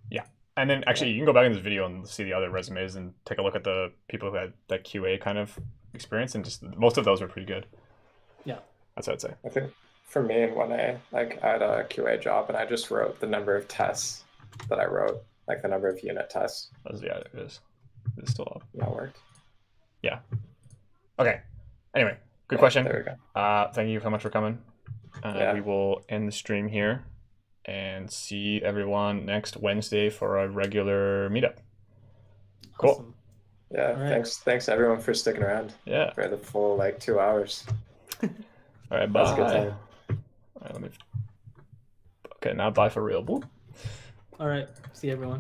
Yeah. And then actually, you can go back in this video and see the other resumes and take a look at the people who had that QA kind of experience, and just most of those were pretty good. Yeah, that's what I'd say. I think for me in 1A, like I had a QA job and I just wrote the number of tests that I wrote, like the number of unit tests. Yeah, it is. It's still up. That worked. Yeah. Okay. Anyway, good question. There we go. Thank you so much for coming. Yeah. We will end the stream here and see everyone next Wednesday for a regular meetup. Cool. Awesome. Yeah. All right. Thanks everyone for sticking around. Yeah. For the full like 2 hours. All right. Bye. That's a good time. All right, Okay. Now bye for real. Boop. All right. See everyone.